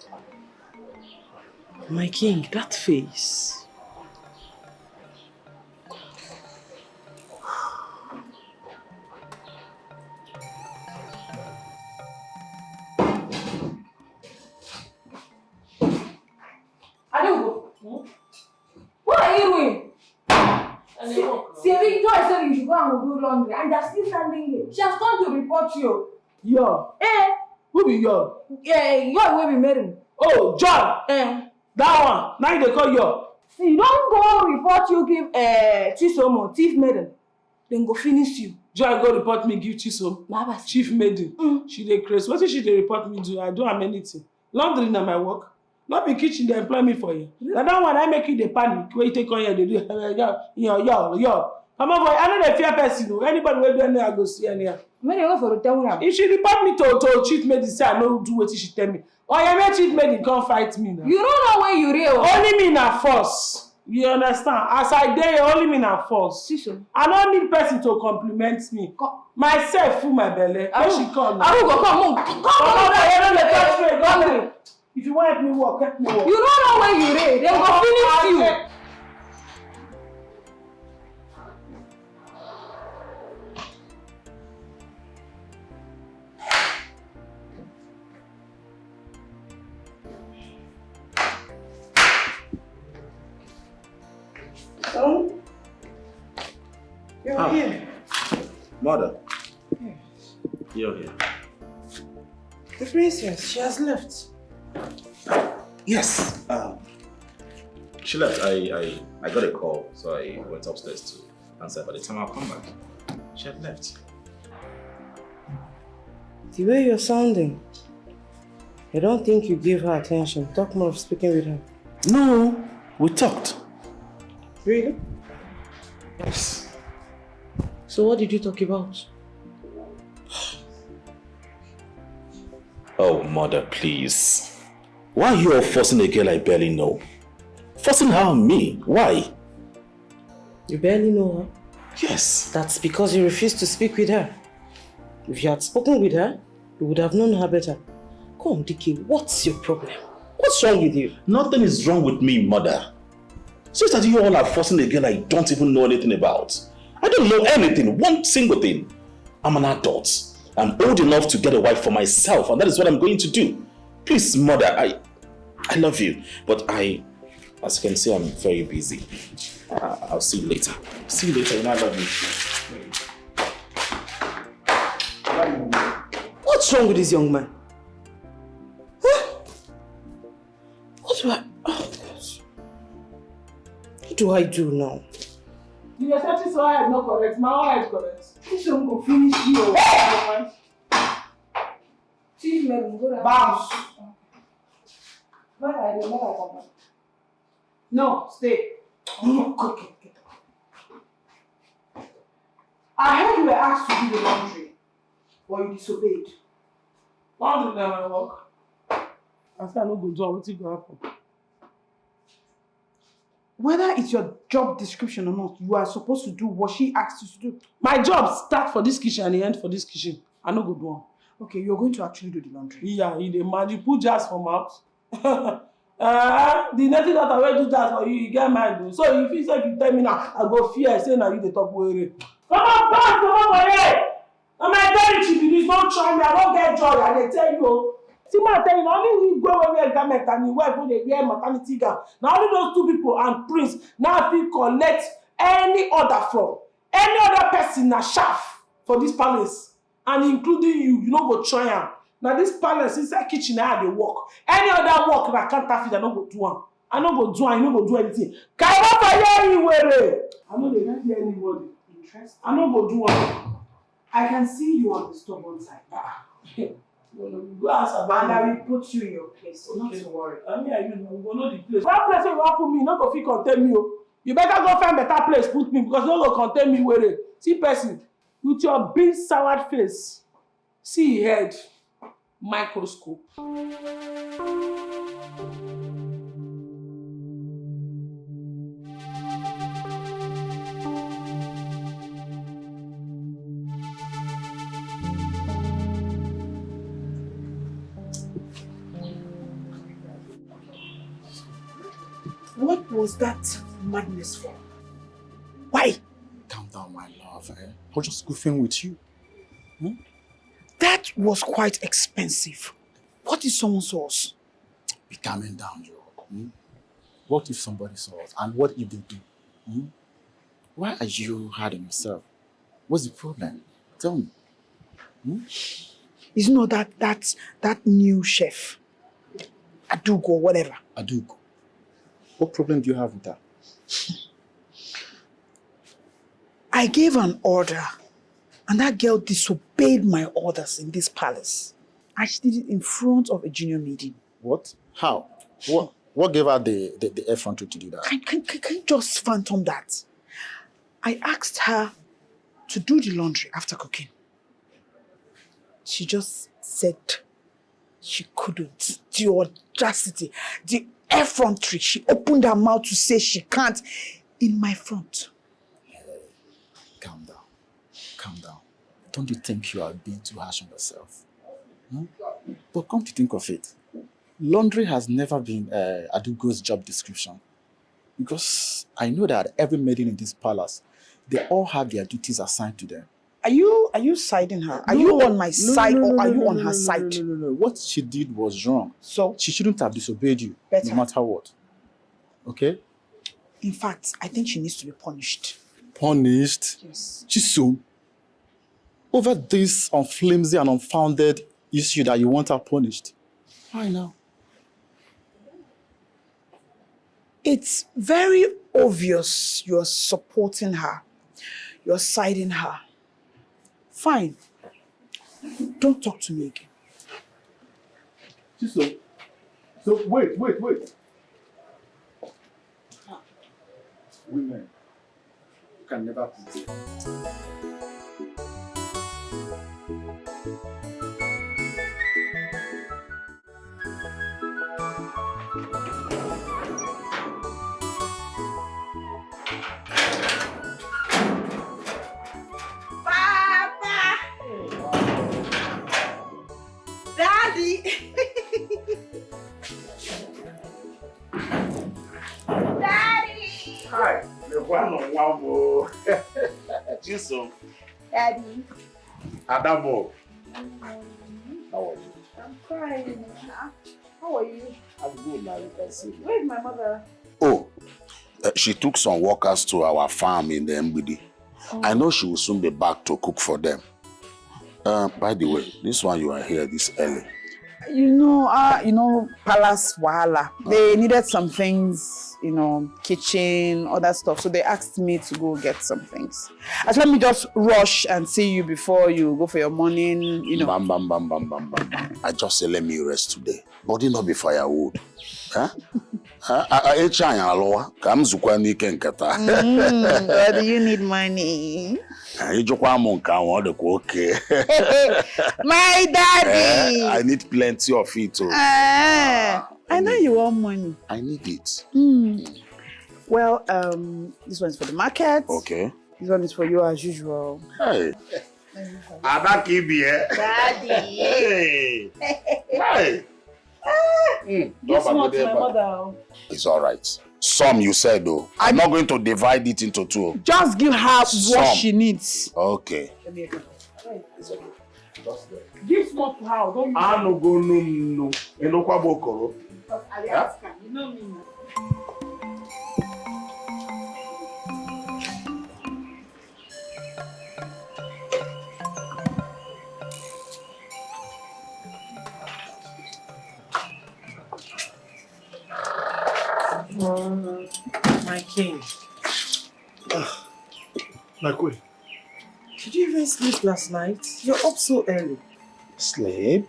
My king, that face.
What are you doing? Siri, Joy said you should go and do laundry, and they're still standing here. She has come to report you.
Yo. Who be yo?
You will be married.
Oh, John. That one. Now they call yo.
See, don't go report you give Chisomo, thief maiden. Then go finish you.
Joy go report me give Chisom. Chief maiden. She dey crazy. What if she dey report me do? I don't have anything. Laundry na my work. Not be kitchen they employ me for you. Now that one I make you the panic. Where you take on here they do yo. Come on boy, I know the fear person. Anybody will do anything I go see anyhow. If she report me to chief maiden, say I no do what she tell me. Or you make chief maiden come fight me now.
You don't know where you real.
Only me na force. You understand? As I dey, only me na force. I don't need person to compliment me. Myself full my belly. When she come now. Come. If you want me work, help me work.
You don't know where you real. They go finish you.
You're here.
Mother.
Yes.
You're here.
The princess, she has left.
Yes. She left. I got a call, so I went upstairs to answer. By the time I'll come back, she had left.
The way you're sounding, I don't think you give her attention. Talk more of speaking with her.
No, we talked.
Really?
Yes.
So what did you talk about?
Oh, mother, please. Why are you all forcing a girl I barely know? Forcing her on me? Why?
You barely know her?
Yes.
That's because you refused to speak with her. If you had spoken with her, you would have known her better. Come, Dickie, what's your problem? What's wrong with you?
Nothing is wrong with me, mother. So that you all are forcing a girl I don't even know anything about. I don't know anything, one single thing. I'm an adult. I'm old enough to get a wife for myself, and that is what I'm going to do. Please, mother, I love you, but as you can see, I'm very busy. I'll see you later. See you later, and I love you.
What's wrong with this young man? Huh? What do I do now?
The receptionist head not correct, my own head correct. This one go finish you.
Chief Megan, go down.
Bounce.
Where are you? Where are you?
No, stay.
Okay. I heard you were asked to do the laundry, but you disobeyed.
Laundry na my work. I said I no go do am, wetin go happen?
Whether it's your job description or not, you are supposed to do what she asked you to do.
My job start for this kitchen and end for this kitchen. I no go do am.
Okay, you're going to actually do the laundry.
Yeah, you dey mad. You put jazz for mouth. The native daughter wey do jazz for you, you get mind o. So if you say if you tell me now, I go fear say na you dey talk were. Come on, boss, come on for here. Na my territory be this. Don't try me. I don't get joy. I dey tell you. See, man, tell you, na only we go where we wear garment and you wife wey dey wear maternity gown. Na only those two people and Prince now fit collect any order from any other person na shaft for this palace, and including you. You no go try am. Na this palace inside kitchen na I dey work. Any other work na counterfeit, I no go do am. I no go do am. You no go do anything. Kai what for here, you were? I no dey hear anybody.
Interesting.
I no go do am.
I can see you on the stubborn side.
Go ask about
and I will put you in your place, so not to worry.
I mean, you know, we go know the place. That place where you wan put me, no go fit contain me. You better go find better place put me, because no go contain me were. See person with your big soured face, see head, microscope.
What was that madness for? Why?
Calm down, my love. I was just goofing with you.
That was quite expensive. What if someone saw us?
Be calming down, Joe. What if somebody saw us? And what if they do? Why are you hard on yourself? What's the problem? Tell me.
Is not that new chef, Adugo, whatever.
Adugo. What problem do you have with that?
I gave an order, and that girl disobeyed my orders in this palace. And she did it in front of a junior maiden.
What? How? What gave her the effrontery to do that?
Can you just phantom that? I asked her to do the laundry after cooking. She just said she couldn't. The audacity, the effrontery. She opened her mouth to say she can't in my front.
Hey, calm down. Calm down. Don't you think you are being too harsh on yourself? But come to think of it, laundry has never been Adugo's job description. Because I know that every maiden in this palace, they all have their duties assigned to them.
Are you siding her? Are you on my side or are you on her side?
No. What she did was wrong.
So?
She shouldn't have disobeyed you, no matter what. Okay?
In fact, I think she needs to be punished.
punished?
Yes.
Chisom, over this flimsy and unfounded issue that you want her punished. Why now?
It's very obvious you're supporting her. You're siding her. Fine. Don't talk to me again.
Chisom, so wait. Women, you can never please.
Papa! Daddy! Daddy!
Hi, the one on one more. Chisom.
Daddy.
Adamo.
How are you? I'm fine. How are you?
I'm good now, you can see.
Where's my mother?
Oh, she took some workers to our farm in the MBD.
Oh.
I know she will soon be back to cook for them. By the way, this one you are here this early.
Palace Wahala. They needed some things, kitchen, other stuff. So they asked me to go get some things. I said, let me just rush and see you before you go for your morning,
Bam. I just say, let me rest today. Body not be firewood. Huh? Whether
you need money.
My
daddy.
I need plenty of it too.
I know you want money.
I need it.
Well, this one's for the market.
Okay.
This one is for you as usual.
Hey.
Daddy.
Hey.
This one to my mother.
It's all right. Some you said though. I'm not going to divide it into two.
Just give her what
Some.
she needs.
Okay.
It's okay. Give small to her. Don't
No. Enokwa
because Alaska, you know me now.
My king.
My queen.
Did you even sleep last night? You're up so early.
Sleep?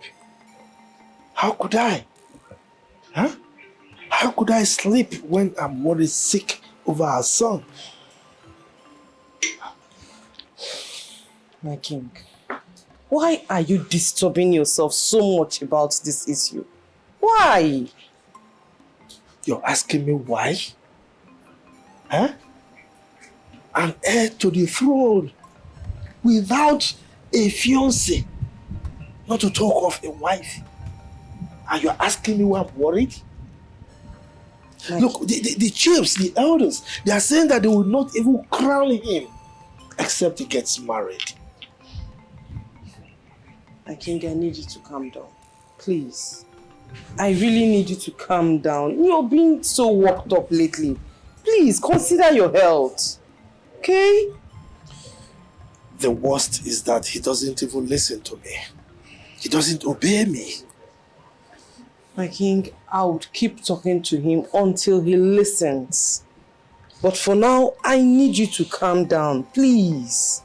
How could I? Huh? How could I sleep when I'm worried sick over our son?
My king, why are you disturbing yourself so much about this issue? Why?
You're asking me why? Huh? An heir to the throne without a fiancé, not to talk of a wife. And you're asking me why I'm worried? Look, the chiefs, the elders, they are saying that they will not even crown him except he gets married.
My king, I need you to calm down. Please. I really need you to calm down. You're being so worked up lately. Please, consider your health. Okay?
The worst is that he doesn't even listen to me. He doesn't obey me.
My king, I would keep talking to him until he listens. But for now, I need you to calm down, please.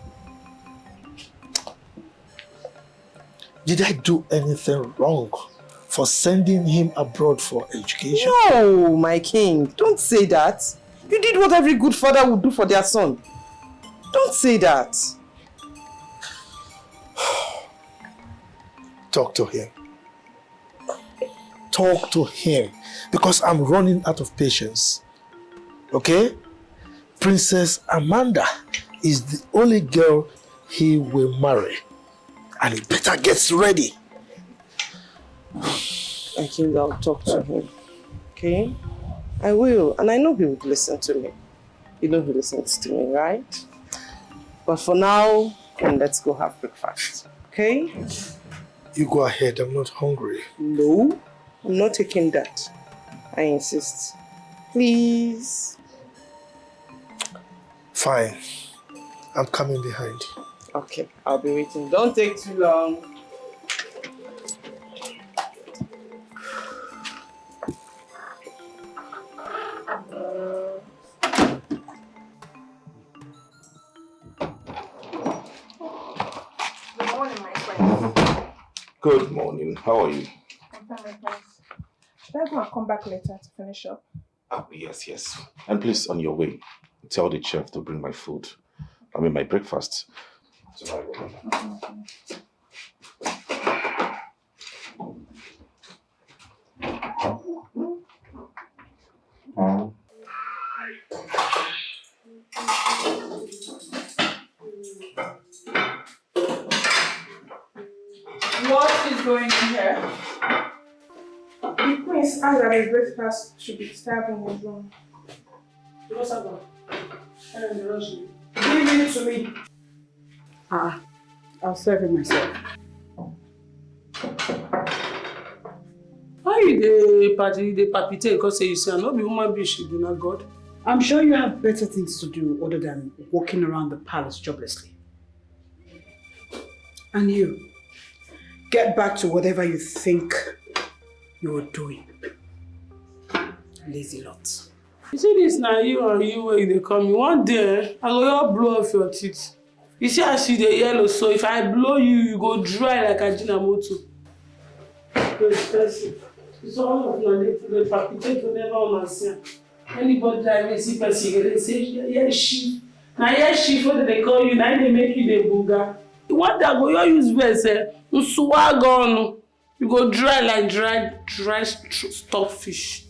Did I do anything wrong for sending him abroad for education?
No, my king, don't say that. You did what every good father would do for their son. Don't say that.
Talk to him. Talk to him, because I'm running out of patience. Okay? Princess Amanda is the only girl he will marry. And he better get ready.
I think I'll talk to him. Okay? I will. And I know he would listen to me. You know he listens to me, right? But for now, let's go have breakfast. Okay?
You go ahead. I'm not hungry.
No, I'm not taking that. I insist. Please.
Fine. I'm coming behind.
Okay, I'll be waiting. Don't take too long.
Good morning, my friends.
Good morning. How are you?
I'm fine, my friends. Should I go and come back later to finish up?
Oh, yes. And please, on your way, tell the chef to bring my food. I mean, my breakfast. So I will.
What is going on here?
The queen's asked that his breakfast should be served in his room.
What's up?
Give it to me. I'll serve it myself.
Why you the palpitate because you say no be human being she be not God?
I'm sure you have better things to do other than walking around the palace joblessly. And you, get back to whatever you think you're doing. Lazy lot.
You see this now, you or you where they come. One day, I go all blow off your teeth. You see I see the yellow, so if I blow you, you go dry like a Jinamoto. So expensive. It's all of the palpitate to never understand. Anybody that will see person, they say, yeah, she. Now, yeah, she, what they call you, now they make you the booger. What that go, you use verse, swag on. You go dry like dry stockfish.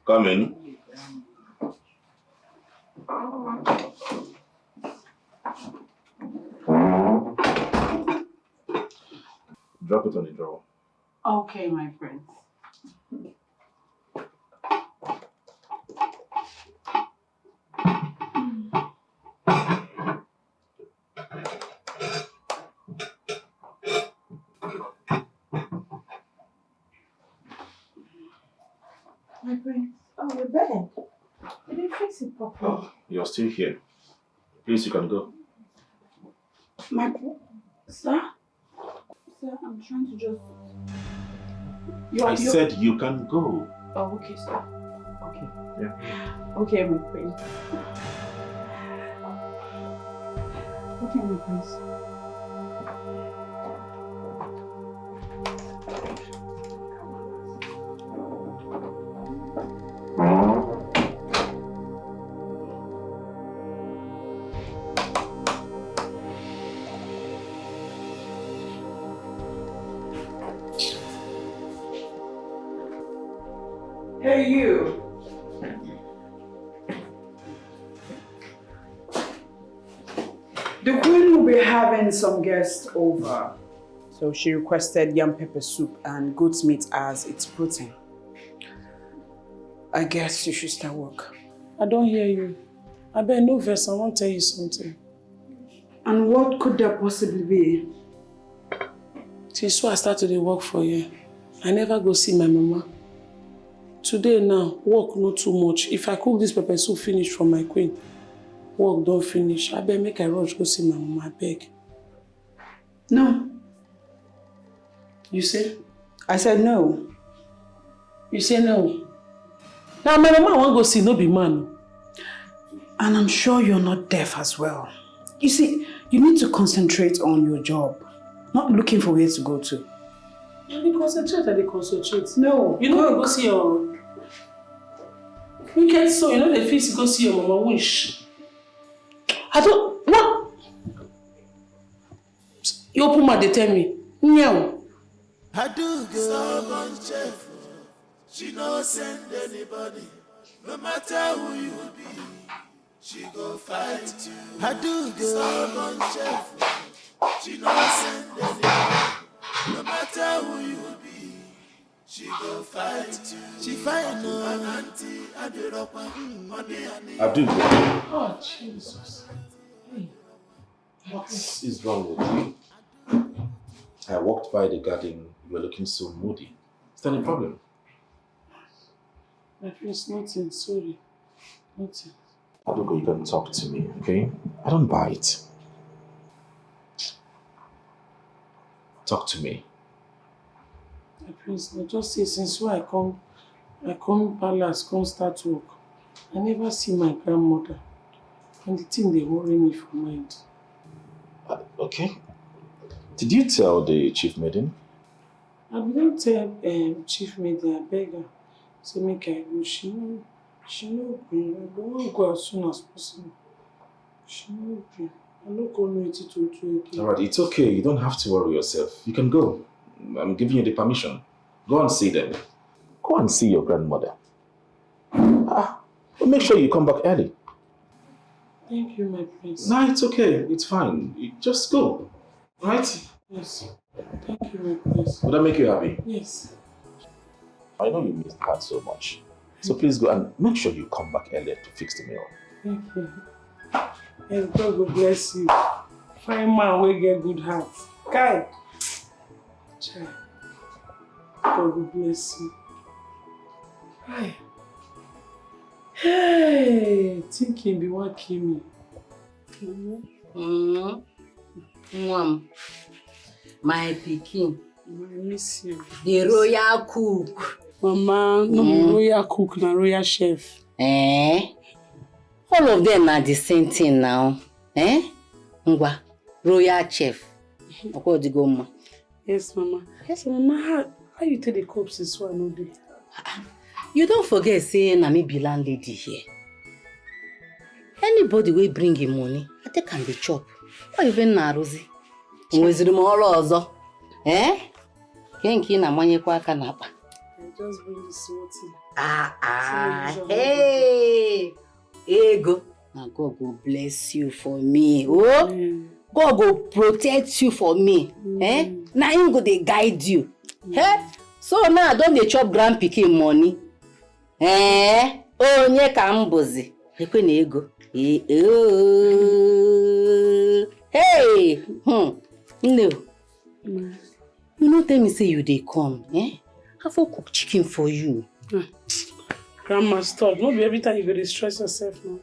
Come in. Drop it on the drawer.
Okay, my friends.
My friends, we're bed. We didn't fix it properly.
Oh, you're still here. Please, you can go.
Sir, I'm trying to just...
I said you can go.
Oh, okay, sir. Okay.
Yeah.
Okay, my prince. Okay, my prince. Hey, you. The queen will be having some guests over. So she requested yam pepper soup and goat's meat as its protein. I guess you should start work.
I don't hear you. I bet no verse, I want to tell you something.
And what could that possibly be?
Since I started to work for you, I never go see my mama. Today now, work not too much. If I cook this pepper soup finish for my queen, work don't finish. I better make a rush go see my mama, I beg.
No.
You say?
I said no.
You say no? Now my mama won't go see, no be man.
And I'm sure you're not deaf as well. You see, you need to concentrate on your job, not looking for where to go to.
They concentrate, they concentrate.
No.
You know, go see your... You get so, you know the face go see your mama wish. I don't... What? You open my, they tell me. No.
I do go. Stubborn chef, she no send anybody. No matter who you be, she go fight you. I do go stubborn chef. She no send anybody. No matter who you be, she go fight you. She fight no auntie and the rocker, money and
Abdul.
Oh, Jesus. Hey.
What is wrong with you? I walked by the garden. You were looking so moody. Is there any problem?
My friend's nothing. Sorry. Nothing.
Adugo, you can talk to me, okay? I don't bite. Talk to me.
My friends, I just say since when I come palace, come start work. I never see my grandmother. And the thing they worry me for mind.
Okay. Did you tell the chief maiden?
I didn't tell chief maiden, I beg her. Say make I go. She no gree. I don't go as soon as possible. She no gree. I no go know it to do again.
Alright, it's okay. You don't have to worry yourself. You can go. I'm giving you the permission. Go and see them. Go and see your grandmother. But make sure you come back early.
Thank you, my prince.
No, it's okay. It's fine. You just go. Right?
Yes. Thank you, my prince.
Would that make you happy?
Yes.
I know you missed her so much. So please go and make sure you come back earlier to fix the meal.
Thank you. And God will bless you. Fine man will get good heart. Kai. Child. God will bless you. Hi. Hey, thinking be what kill me.
My pikin.
I miss you.
The royal cook.
Mama, no be royal cook, na royal chef.
All of them are the same thing now. Ngwa, royal chef.
Yes, Mama. Yes, Mama, how you take the cope since one no day?
You don't forget saying na me be landlady here. Anybody will bring him money, I think can be chop. Or even na Rosie. Nweziri m ọrụ ọzọ. Kenki na manyekwa aka na akpa.
I just bring the small thing.
Hey. Ego. Now God will bless you for me. Oh, God will protect you for me. Now him go dey guide you. So now I don't dey chop grand pikin money. Onye ka mbozi. Ekwe na ego. Hey. No. You no tell me say you dey come. I for cook chicken for you.
Grandma, stop. Not be every time you go to stress yourself now.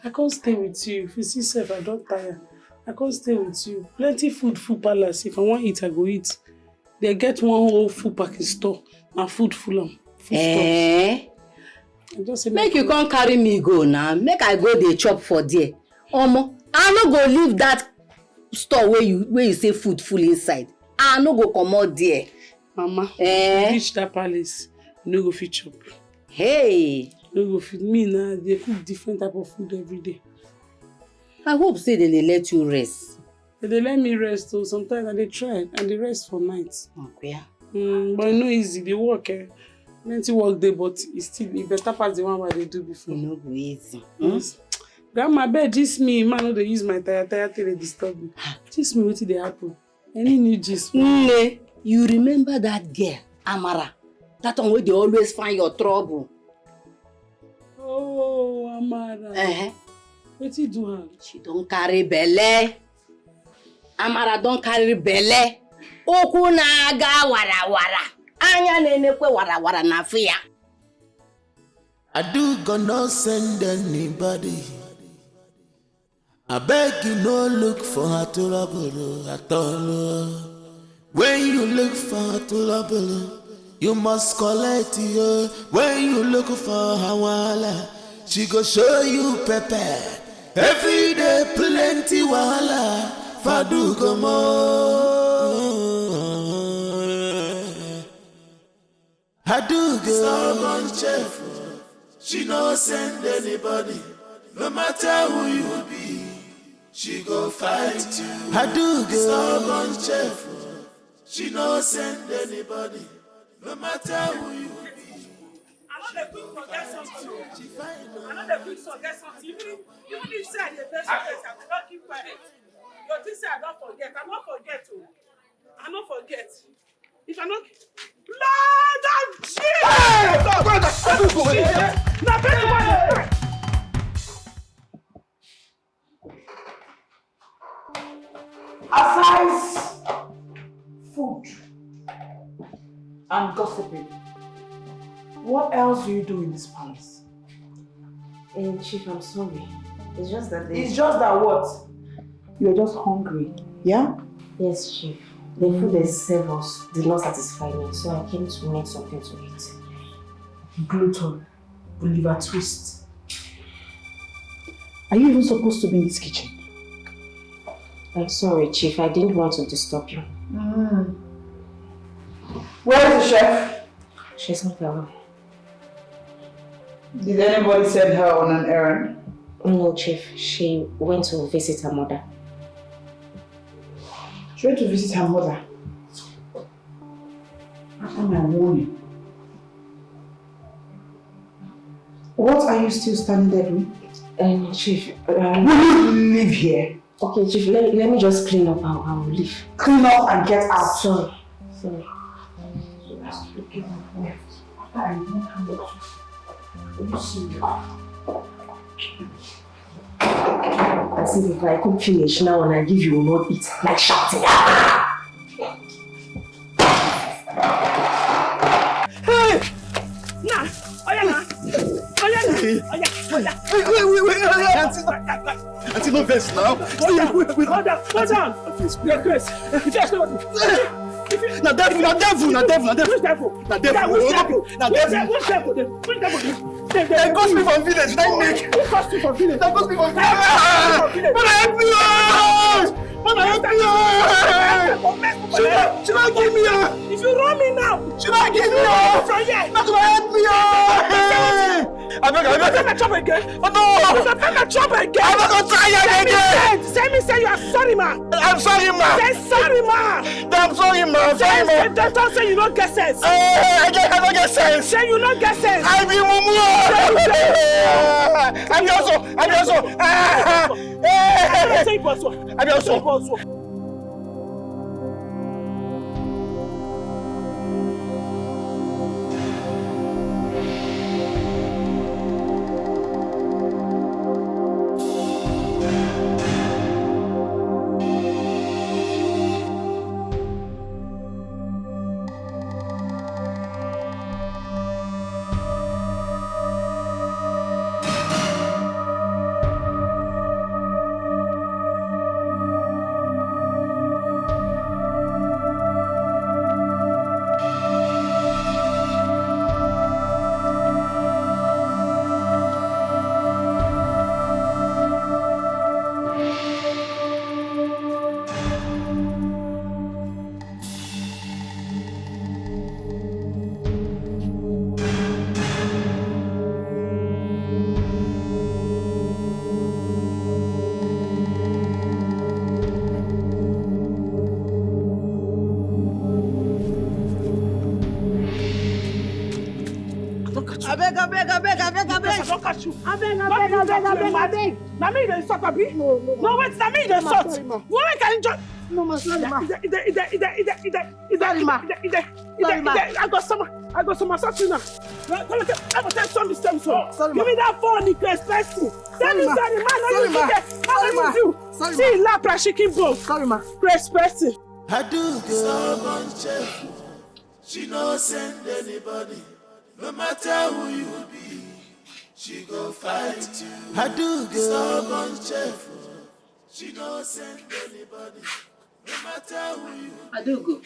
I can't stay with you. If you see self, I don't tire. I can't stay with you. Plenty food palace. If I want to eat, I go eat. They get one whole food packing store. And food full of food stuff.
Make you come carry me go now. Make I go dey chop for there. Omo, I no go leave that store where you say food full inside. I no go come out there.
Mama, you reach that palace, you no go fit chop.
Hey,
no go fit me now. They cook different type of food every day.
I hope say they let you rest.
They let me rest too. Sometimes I dey try and they rest for night.
Okay.
But it's no easy. They work. Plenty work there, but it better pass the one they do before.
No go easy.
Yes. Grandma, bed gist me. Man, no dey use my tire till they disturb me. Gist me wetin dey happen. Any new gist?
You remember that girl, Amara? That one where they always find your trouble.
Oh, Amara. Wetin do her?
She don't carry belle. Amara don't carry belle. Oku na-aga wara. Anya na-enekwe wara na afọ ya.
I do gonna send anybody. I beg you no look for her trouble at all. When you look for her trouble, you must collect her. When you look for her wala, she go show you pepper. Every day plenty wala. Fadu I do go. Stubborn chef. She no send anybody. No matter who you be, she go fight you. I do go. Stubborn chef. She no send anybody. No matter who you be,
not the quick forget something. I'm not the quick forget something. Even if say I the best of it, I will not keep quiet. Your thing say I don't forget. I not forget. I not forget. If I not Lord of Jesus! Now better one.
Aside food and gossiping, what else do you do in this palace?
Chief, I'm sorry. It's just that
It's just that what? You're just hungry, yeah?
Yes, Chief. The food they serve us did not satisfy me, so I came to make something to eat.
Glutton, liver twist. Are you even supposed to be in this kitchen?
I'm sorry, Chief. I didn't want to disturb you.
Where is the chef?
She's not around.
Did anybody send her on an errand?
No, Chief. She went to visit her mother.
She went to visit her mother. After my warning. What are you still standing there doing?
Chief,
will you leave here?
Okay, Chief, let me just clean up. I will leave.
Clean up and get out.
Sorry.
After I won't handle you. Will you see me?
As if I could finish now and I give you will not eat, like shouting.
Hey! Nah! Oyana!
Auntie, no vex now.
Hold down. Your grace.
Na devil.
Which devil?
They cost me from village. Who cost you from village? They cost me from village. Help me! She not give me her.
If you run me now,
she not give me her.
From here.
Not gonna help me. I beg.
Chop again.
Oh no!
Chop again.
I'm not gonna try again.
Say you are sorry, ma.
I'm sorry, ma.
Say sorry, ma.
I'm sorry, ma.
Don't say you don't get sense.
I don't get sense.
Say you don't get sense.
I be mumu. I'm also.
Abeg. I don't catch you. Abeg. Na me dey insult abi? No, wait, na me dey insult. Why can you just...
No, ma, sorry, ma.
Sorry, ma. I got some assassin now. I will tell something.
Sorry,
give me that phone, you person. Tell me, sorry, ma. See, lap like chicken bone.
Sorry, ma.
Grace person.
I do stubborn chef. She no send anybody. No matter who you be, she go fight you. I do stubborn chef. She no send anybody. No matter who you be.
Adugo,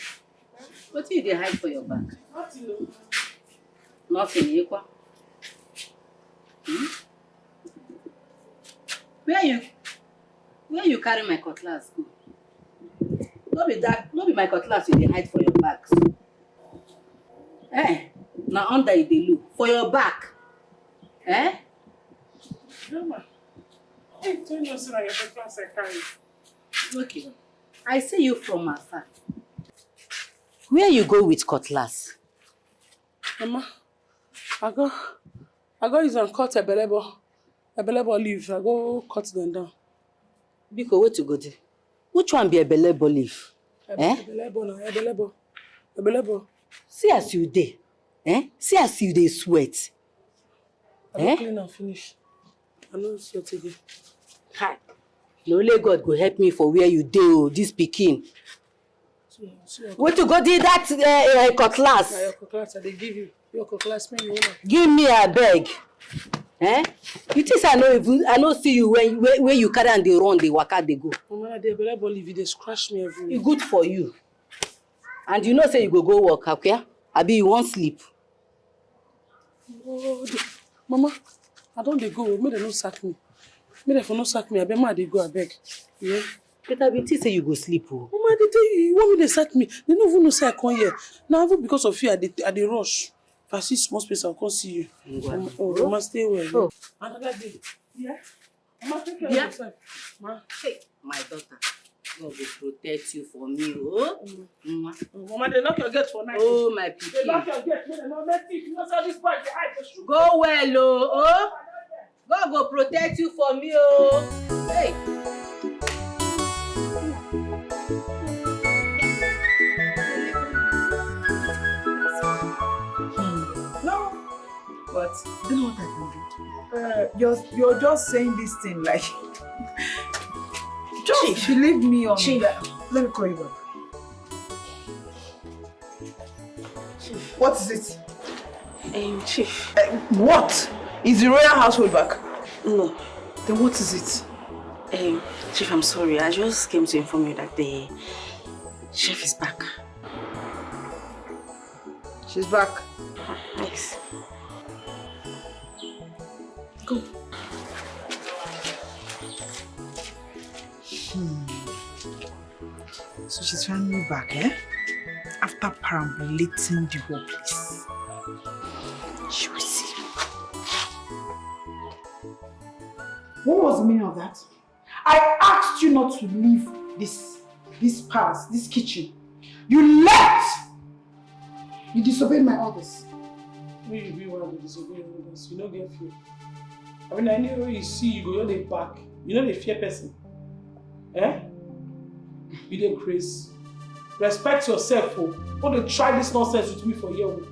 what do you hide for your back? Nothing, Ekwa. Where you carry my cutlass go? No be my cutlass you dey hide for your back. Now under you dey look for your back.
Mama, hey, tell me so that your cutlass I carry.
Okay, I see you from afar. Where you go with cutlass?
Mama, I go use and cut a belebo leaf. I go cut them down.
Biko, what you go do? Which one be a belebo leaf?
Belebo.
See as you dey. See as you dey sweat.
I don't clean and finish. I know sweat again.
Hi. No only God go help me for where you dey, oh, this pikin. What you go do that cutlass?
Your cutlass, they give you. Your cutlass, me, you
give me a beg. You think I know see you when you carry and they run, they waka, they go.
Mama, they belebo leaf, they scratch me everywhere.
It's good for you. And you know say you go work, okay? Abi you won't sleep.
Oh, Mama, I don't they go. May they no sack me. May they for no sack me. I bet ma they go, I beg. Yeah.
But I be say you go sleep. Oh.
Mama, they tell you want me to sack me. They don't even know say I come here. Now even because of you, I dey rush. If I see small space, I'll come see you. Mama, stay well.
Oh.
Another day. Yeah. Mama, take care of yourself. Ma.
Hey, my daughter. God will protect you for me, oh.
Mama, they lock your gate for night.
Oh, my pikin.
They lock your gate. They don't let you. You know how this boy dey hide the shoe.
Go well, oh. God will protect you for me, oh. Hey.
No. But do you know what I can do? You're just saying this thing like just believe me on that. Let me call you back. What is it?
Chief.
What? Is the royal household back?
No.
Then what is it?
Chief, I'm sorry. I just came to inform you that the chef is back.
She's back.
Yes.
Go. So she's finally back, eh? After perambulating the whole place. She will see. What was the meaning of that? I asked you not to leave this palace, this kitchen. You left! You disobeyed my orders.
You be one of the disobeying orders. You don't get fear. I mean, anywhere you see, you go on the back. You know the fear person. You dey crazy. Respect yourself, oh. Don't try this nonsense with me for you.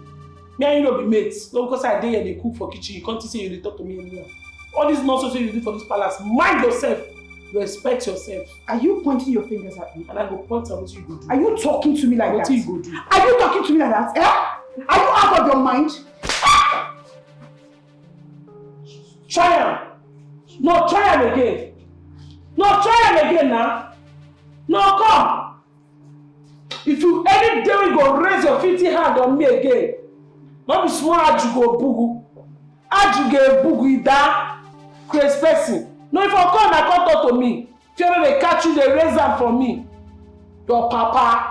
Me and you no be mates. No, because I dey here, they cook for kitchen. You can't say you dey talk to me anymore. All this nonsense you do for this palace, mind yourself. Respect yourself.
Are you pointing your fingers at me?
And I go point at what you go do.
Are you talking to me like that?
What you go do?
Are you talking to me like that? Are you out of your mind?
Try am. No, try am again. No, try am again now. No, come. If you any day you go raise your 50 hand on me again, not be small aju go bugu. Aju go bugu ida. Crazy person. No, if I come, I come talk to me. If you know they catch you, they raise them for me. Your papa.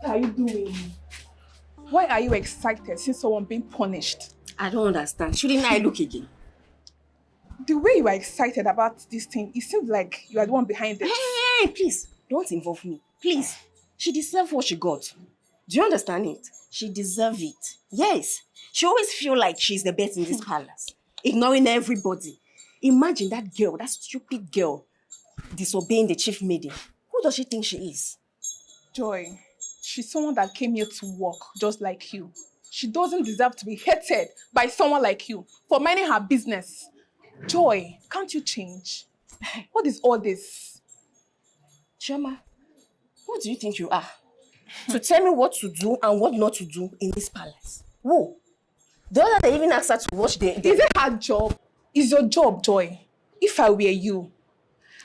What are you doing? Why are you excited since someone being punished?
I don't understand. Shouldn't I look again?
The way you are excited about this thing, it seems like you are the one behind it.
Hey, please, don't involve me. Please. She deserves what she got. Do you understand it? She deserves it. Yes. She always feels like she's the best in this palace, ignoring everybody. Imagine that girl, that stupid girl, disobeying the chief maiden. Who does she think she is?
Joy, she's someone that came here to work just like you. She doesn't deserve to be hated by someone like you for minding her business. Joy, can't you change? What is all this?
Chioma, who do you think you are? To tell me what to do and what not to do in this palace? Who? The other day even asked her to watch the...
Is it her job? It's your job, Joy. If I were you,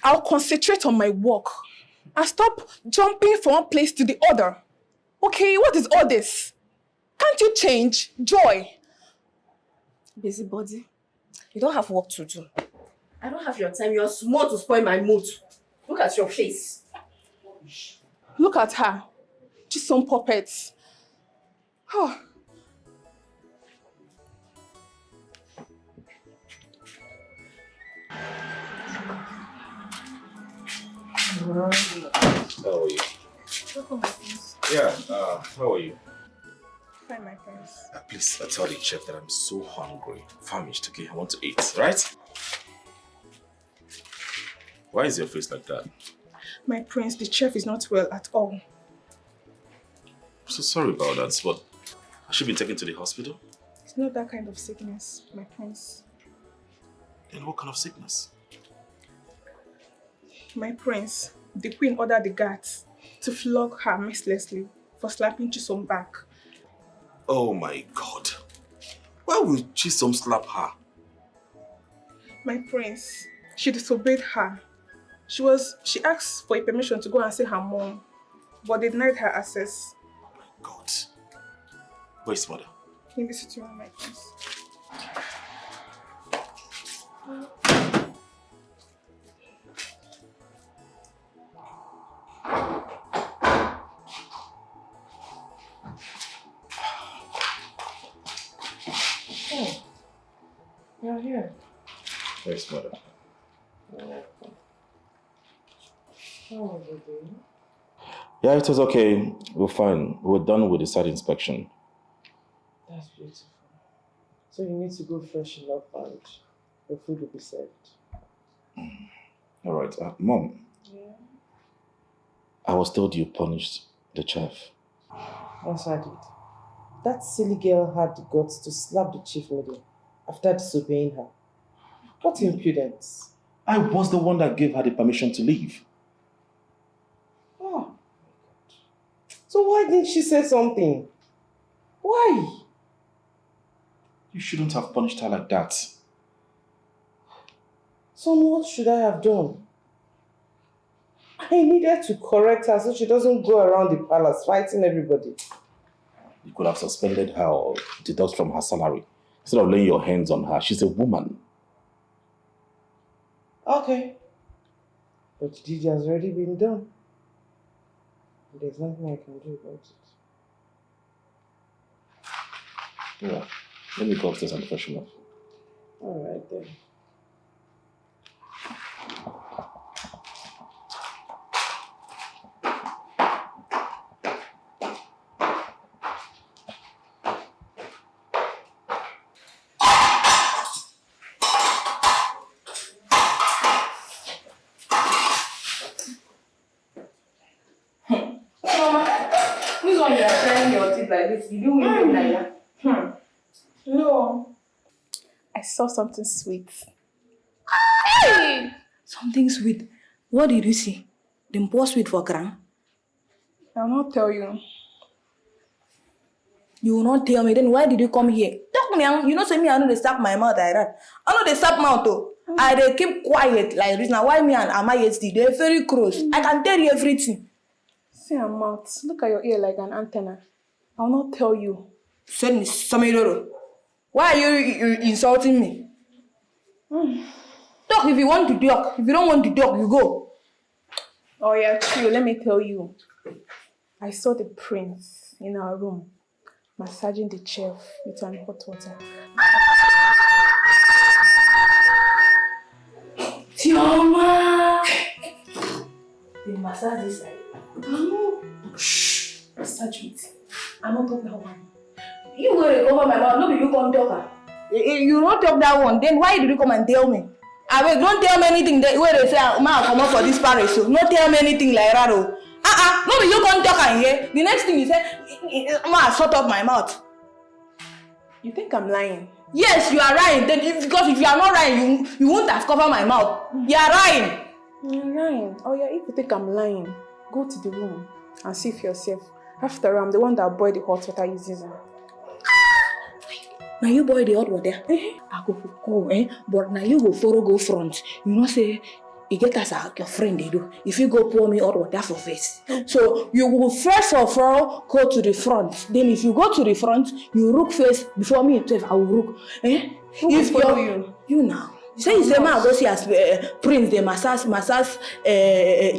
I'll concentrate on my work and stop jumping from one place to the other. Okay, what is all this? Can't you change? Joy.
Busybody, you don't have work to do. I don't have your time. You're small to spoil my mood. Look at your face.
Look at her. Just some puppets. Oh.
How are you?
Welcome, my friends.
Yeah, how are you?
Fine, my friends.
Please tell the chef that I'm so hungry, famished, okay? I want to eat, right? Why is your face like that?
My prince, the chef is not well at all.
I'm so sorry about that, but has she been taken to the hospital?
It's not that kind of sickness, my prince.
Then what kind of sickness?
My prince, the queen ordered the guards to flog her mercilessly for slapping Chisom back.
Oh my God. Why would Chisom slap her?
My prince, she disobeyed her. She asked for a permission to go and see her mom, but they denied her access.
Oh my God. Where's mother?
In this situation, my prince.
Oh, you're here.
Where's mother?
How was your day?
Yeah, it was okay. We're fine. We're done with the site inspection.
That's beautiful. So you need to go freshen up and your food will be served.
All right. Mom.
Yeah.
I was told you punished the chef.
Yes, I did. That silly girl had the guts to slap the chief lady after disobeying her. What impudence.
I was the one that gave her the permission to leave.
Oh, my God. So why didn't she say something? Why?
You shouldn't have punished her like that.
So what should I have done? I needed to correct her so she doesn't go around the palace fighting everybody.
You could have suspended her or deduct from her salary instead of laying your hands on her. She's a woman.
Okay. But the deed has already been done. There's nothing I can do about it.
Yeah. Let me go upstairs and freshen up.
All right then.
This one you are trying your teeth like this. You do it like that.
No. I saw something sweet.
Hey! Something sweet. What did you see? Them pour sweet for ground?
I'll not tell you.
You will not tell me. Then why did you come here? Talk me. You know, say me, I know they stop my mouth like that. I know they stop mouth though. I they keep quiet like this. Now why me and Ama yesterday? They're very close. I can tell you everything.
See your mouth. Look at your ear like an antenna. I'll not tell you.
Send me some. Why are you insulting me? Talk if you want to talk. If you don't want to talk, you go.
Oh yeah, true. Let me tell you. I saw the prince in our room massaging the chef with some hot water.
Tioma! They massage this side.
Shh! Massage it. I'm not talking that one.
You go to cover my mouth. No, you come talk. You don't talk that one. Then why did you come and tell me? I mean, don't tell me anything where they say, "Ma, come up for this parish." So don't tell me anything like that. No, you come talk and hear. The next thing you say, "Ma, shut up my mouth."
You think I'm lying?
Yes, you are lying. Then because if you are not lying, you won't have covered my mouth. You are lying.
You're lying. Oh yeah, if you think I'm lying, go to the room and see for yourself. After I'm the one that boiled the hot water using.
Now you boil the hot water. I go, but now you go front. You know say
you get as your friend they do. If you go pour me hot water for face. So you will first of all go to the front. Then if you go to the front, you look face before me. I will look. Eh?
Who
If
will follow
you now. Say you say man go see as prince the massage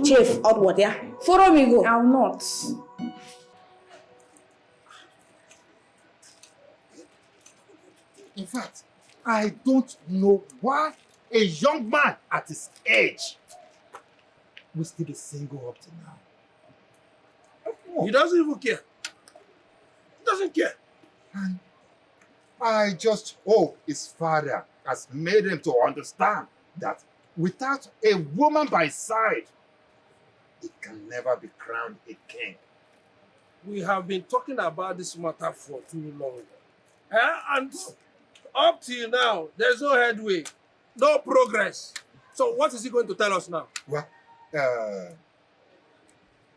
chef hot water. Follow me go.
I'll not.
In fact, I don't know why a young man at his age will still be single up to now.
He doesn't even care. He doesn't care.
And I just hope his father has made him to understand that without a woman by his side, he can never be crowned a king.
We have been talking about this matter for too long. And up till now, there's no headway, no progress. So what is he going to tell us now?
Well,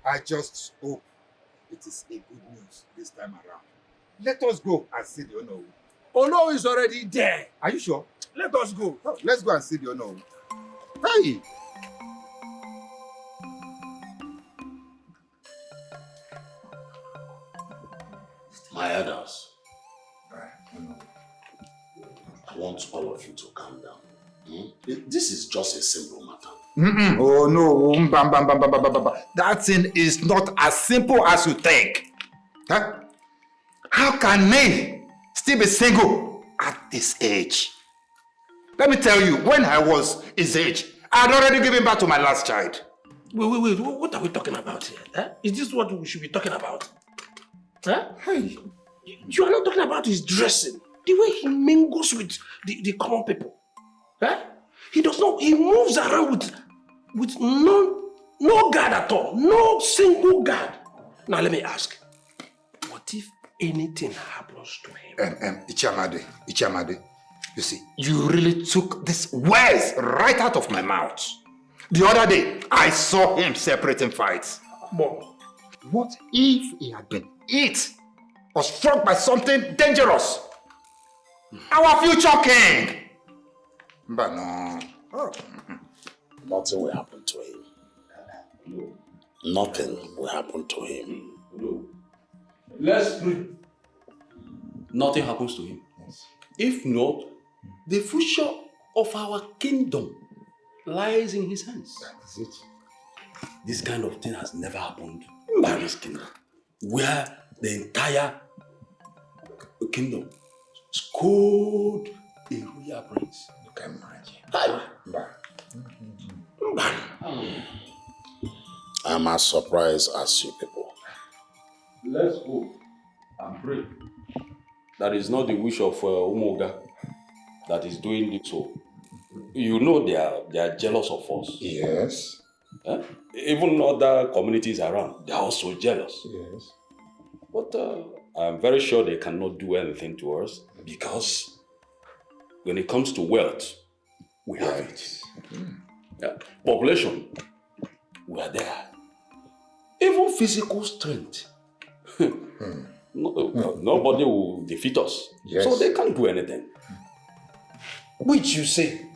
I just hope it is a good news this time around. Let us go and see the Ono.
Ono is already there.
Are you sure?
Let us go.
Oh, let's go and see the Ono. Hey!
My elders, I want all of you to calm down. This is just a simple matter.
Oh no, that thing is not as simple as you think. Huh? How can me still be single at this age? Let me tell you, when I was his age, I had already given birth to my last child.
Wait, what are we talking about here? Huh? Is this what we should be talking about? Huh? Hey, you are not talking about his dressing, the way he mingles with the common people. Huh? He does not, he moves around with no guard at all, no single guard. Now let me ask, what if anything happens to him?
Ichamade, you see, you really took these words right out of my mouth. The other day, I saw him separating fights. But what if he had been hit or struck by something dangerous? Our future king! But no.
Nothing will happen to him. Nothing will happen to him.
Let's pray. Nothing happens to him. If not, the future of our kingdom lies in his hands.
That is it.
This kind of thing has never happened in this kingdom, where the entire kingdom scored a royal prince.
You can imagine.
I'm as surprised as you people.
Let's hope and pray that is not the wish of Umoga that is doing this. So, you know they are jealous of us.
Yes.
Even other communities around, they are also jealous.
Yes.
But I'm very sure they cannot do anything to us because when it comes to wealth, we have it. Yeah. Population, we are there. Even physical strength, nobody will defeat us.
Yes.
So they can't do anything.
Which you say?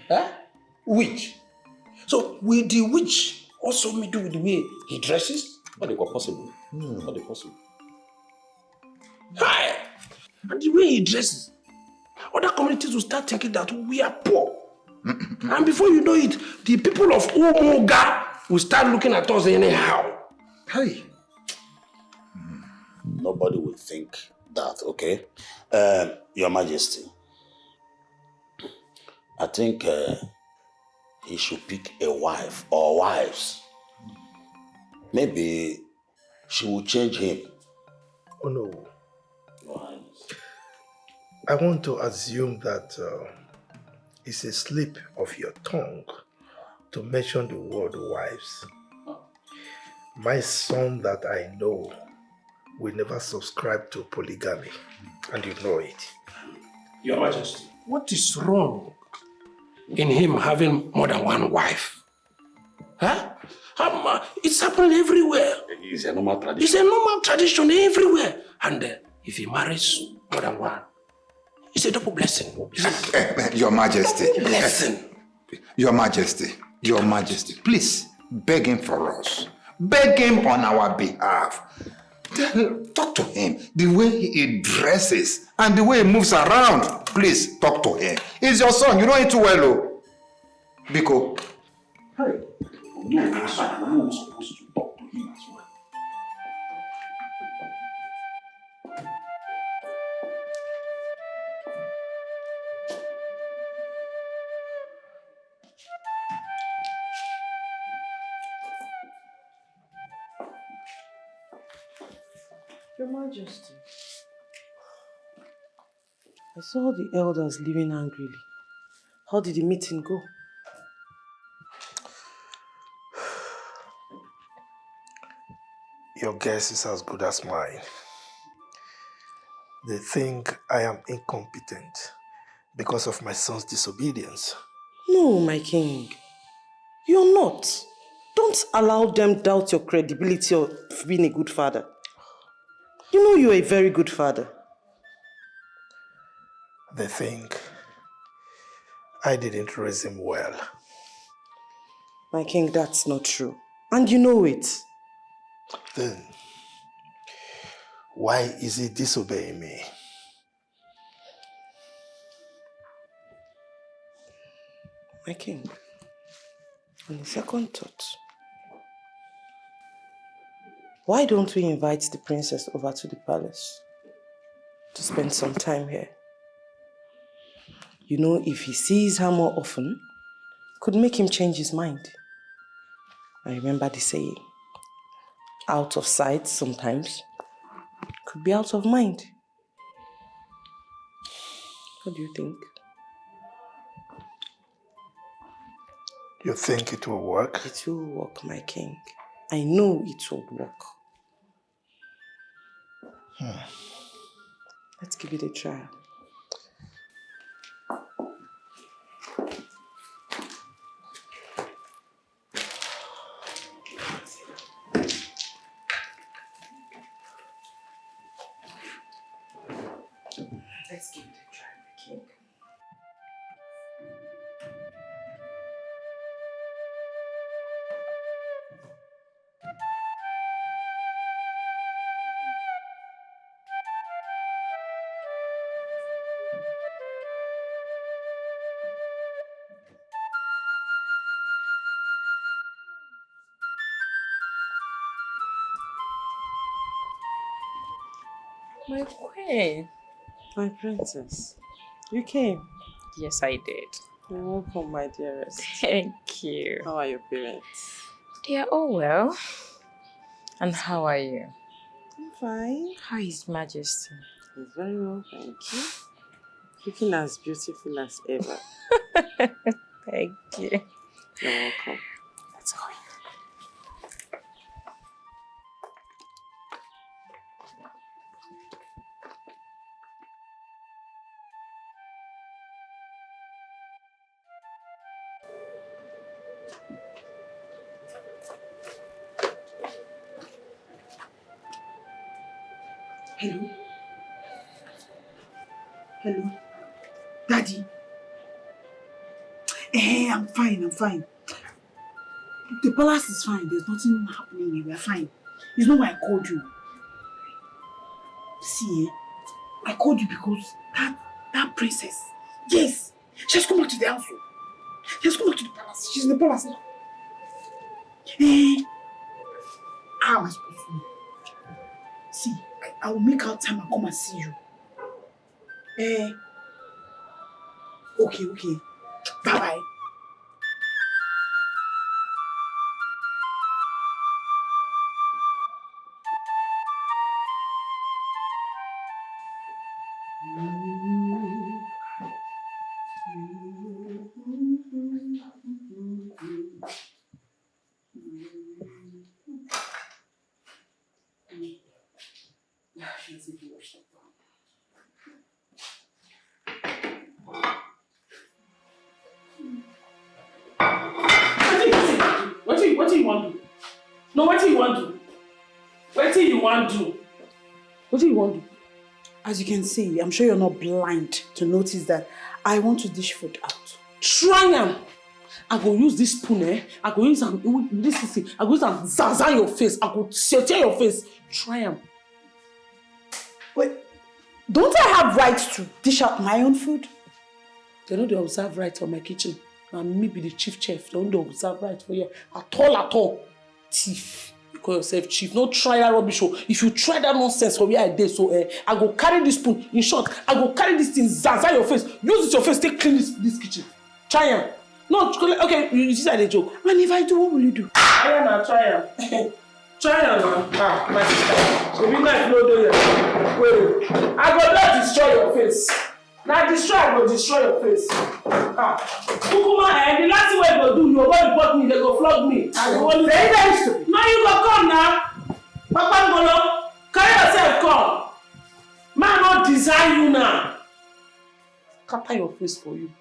Huh? Which? So will the witch also do with the way he dresses?
Not possible. Not possible.
Hi! And the way he dresses, other communities will start thinking that we are poor. And before you know it, the people of Umoga will start looking at us anyhow.
Hey!
Nobody will think that, okay? Your Majesty, I think he should pick a wife or wives. Maybe she will change him.
Oh no. I want to assume that it's a slip of your tongue to mention the word wives. My son that I know will never subscribe to polygamy, and you know it.
Your Majesty, what is wrong in him having more than one wife? Huh? It's happening everywhere.
It's a normal tradition.
It's a normal tradition everywhere. And if he marries more than one, it's a double blessing.
Your Majesty.
Blessing.
Your Majesty. Your Majesty, please beg him for us. Beg him on our behalf. Talk to him. The way he dresses and the way he moves around. Please talk to him. He's your son. You know him too well, oh. Biko.
Hey. You're supposed to talk to him as well.
Your Majesty, I saw the elders leaving angrily. How did the meeting go?
Your guess is as good as mine. They think I am incompetent because of my son's disobedience.
No, my king. You're not. Don't allow them doubt your credibility of being a good father. You know you're a very good father.
They think I didn't raise him well.
My king, that's not true. And you know it.
Then, why is he disobeying me?
My king, on a second thought, why don't we invite the princess over to the palace to spend some time here? You know, if he sees her more often, could make him change his mind. I remember the saying, out of sight sometimes could be out of mind. What do you think?
You think it will work?
It will work, my king. I know it will work. Let's give it a try. Let's give it a try, my king.
My queen.
My princess. You came?
Yes, I did.
You're welcome, my dearest.
Thank you.
How are your parents?
They are all well. And how are you?
I'm fine.
How is Majesty?
He's very well, thank you. Looking as beautiful as ever.
Thank you.
You're welcome.
Let's go.
Hello? Hello? Daddy? I'm fine. The palace is fine. There's nothing happening here. We're fine. It's not why I called you. See, I called you because that princess, yes, she has come back to the house. She has come back to the palace. She's in the palace now. How am I supposed to know? See, I will make out time and come and see you. Okay. Bye-bye.
What do you want to do? No, what do you want to do? What do you want to do? What do you want to do?
As you can see, I'm sure you're not blind to notice that I want to dish food out.
Try him. I go use this spoon, I go use this thing. I go use and zaza your face. I go tear your face. Try them.
Wait, don't I have rights to dish out my own food?
They don't observe right for my kitchen. And me be the chief chef. They don't observe right for you at all. Thief. You call yourself chief. Don't try that rubbish. If you try that nonsense for where I did, so I go carry this spoon. In short, I go carry this thing, zaza your face. Use it your face, take clean this kitchen. Try him. No, okay, you see a joke.
And if I do, what will you do?
Try him now, try him. Try him now. Ah, my sister. So be nice, no do it. Wait, I go not destroy your face. Now destroy, I go destroy your face. Ah, Kukuma, the last thing we go do, you go report me, they go flog me. Very nice. Now you go come now. Papa Ngolo, carry yourself come. Man not design you now. Scatter your face for you.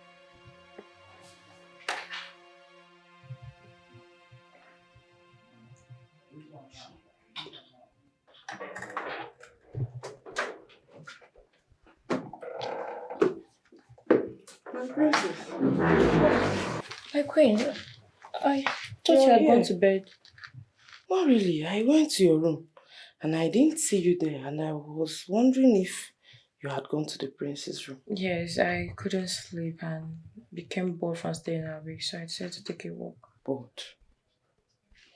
My queen, I thought you had gone to bed.
Not really. I went to your room and I didn't see you there, and I was wondering if you had gone to the prince's room.
Yes, I couldn't sleep and became bored from staying awake, so I decided to take a walk.
Bored?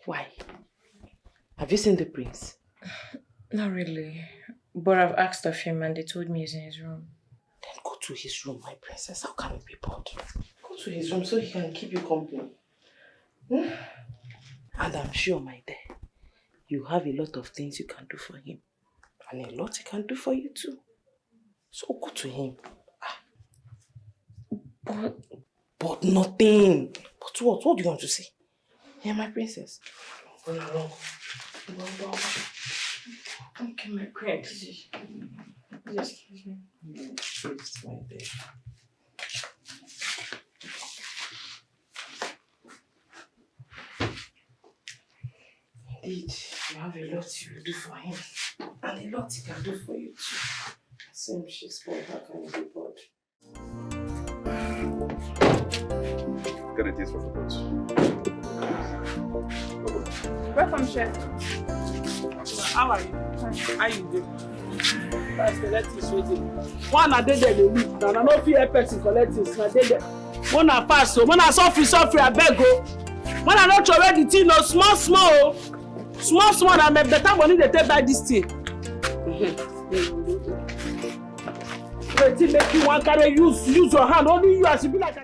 Why? Have you seen the prince?
Not really, but I've asked of him and they told me he's in his room.
Then go to his room, my princess. How can you be bored? Go to his room so he can keep you company. And I'm sure, my dear, you have a lot of things you can do for him. And a lot he can do for you too. So go to him. But nothing. But what? What do you want to say? Yeah, my princess. Go along.
Okay, my queen. Just excuse me.
It's my dear. Indeed, you have a lot you will do for him, and a lot he can do for you too. Same Shakespeare, how can you be bored?
Get a taste for food.
Welcome, chef.
How are you? How you doing? First, collect this waiting. One a day they leave. Now, no fear person collect this. Now, they there. One a pass, so one a suffer, I beg go. One a not throw away the thing, no small. Small, I make better money they take by this thing. Wait till make you one carry use your hand. Only you as you be like a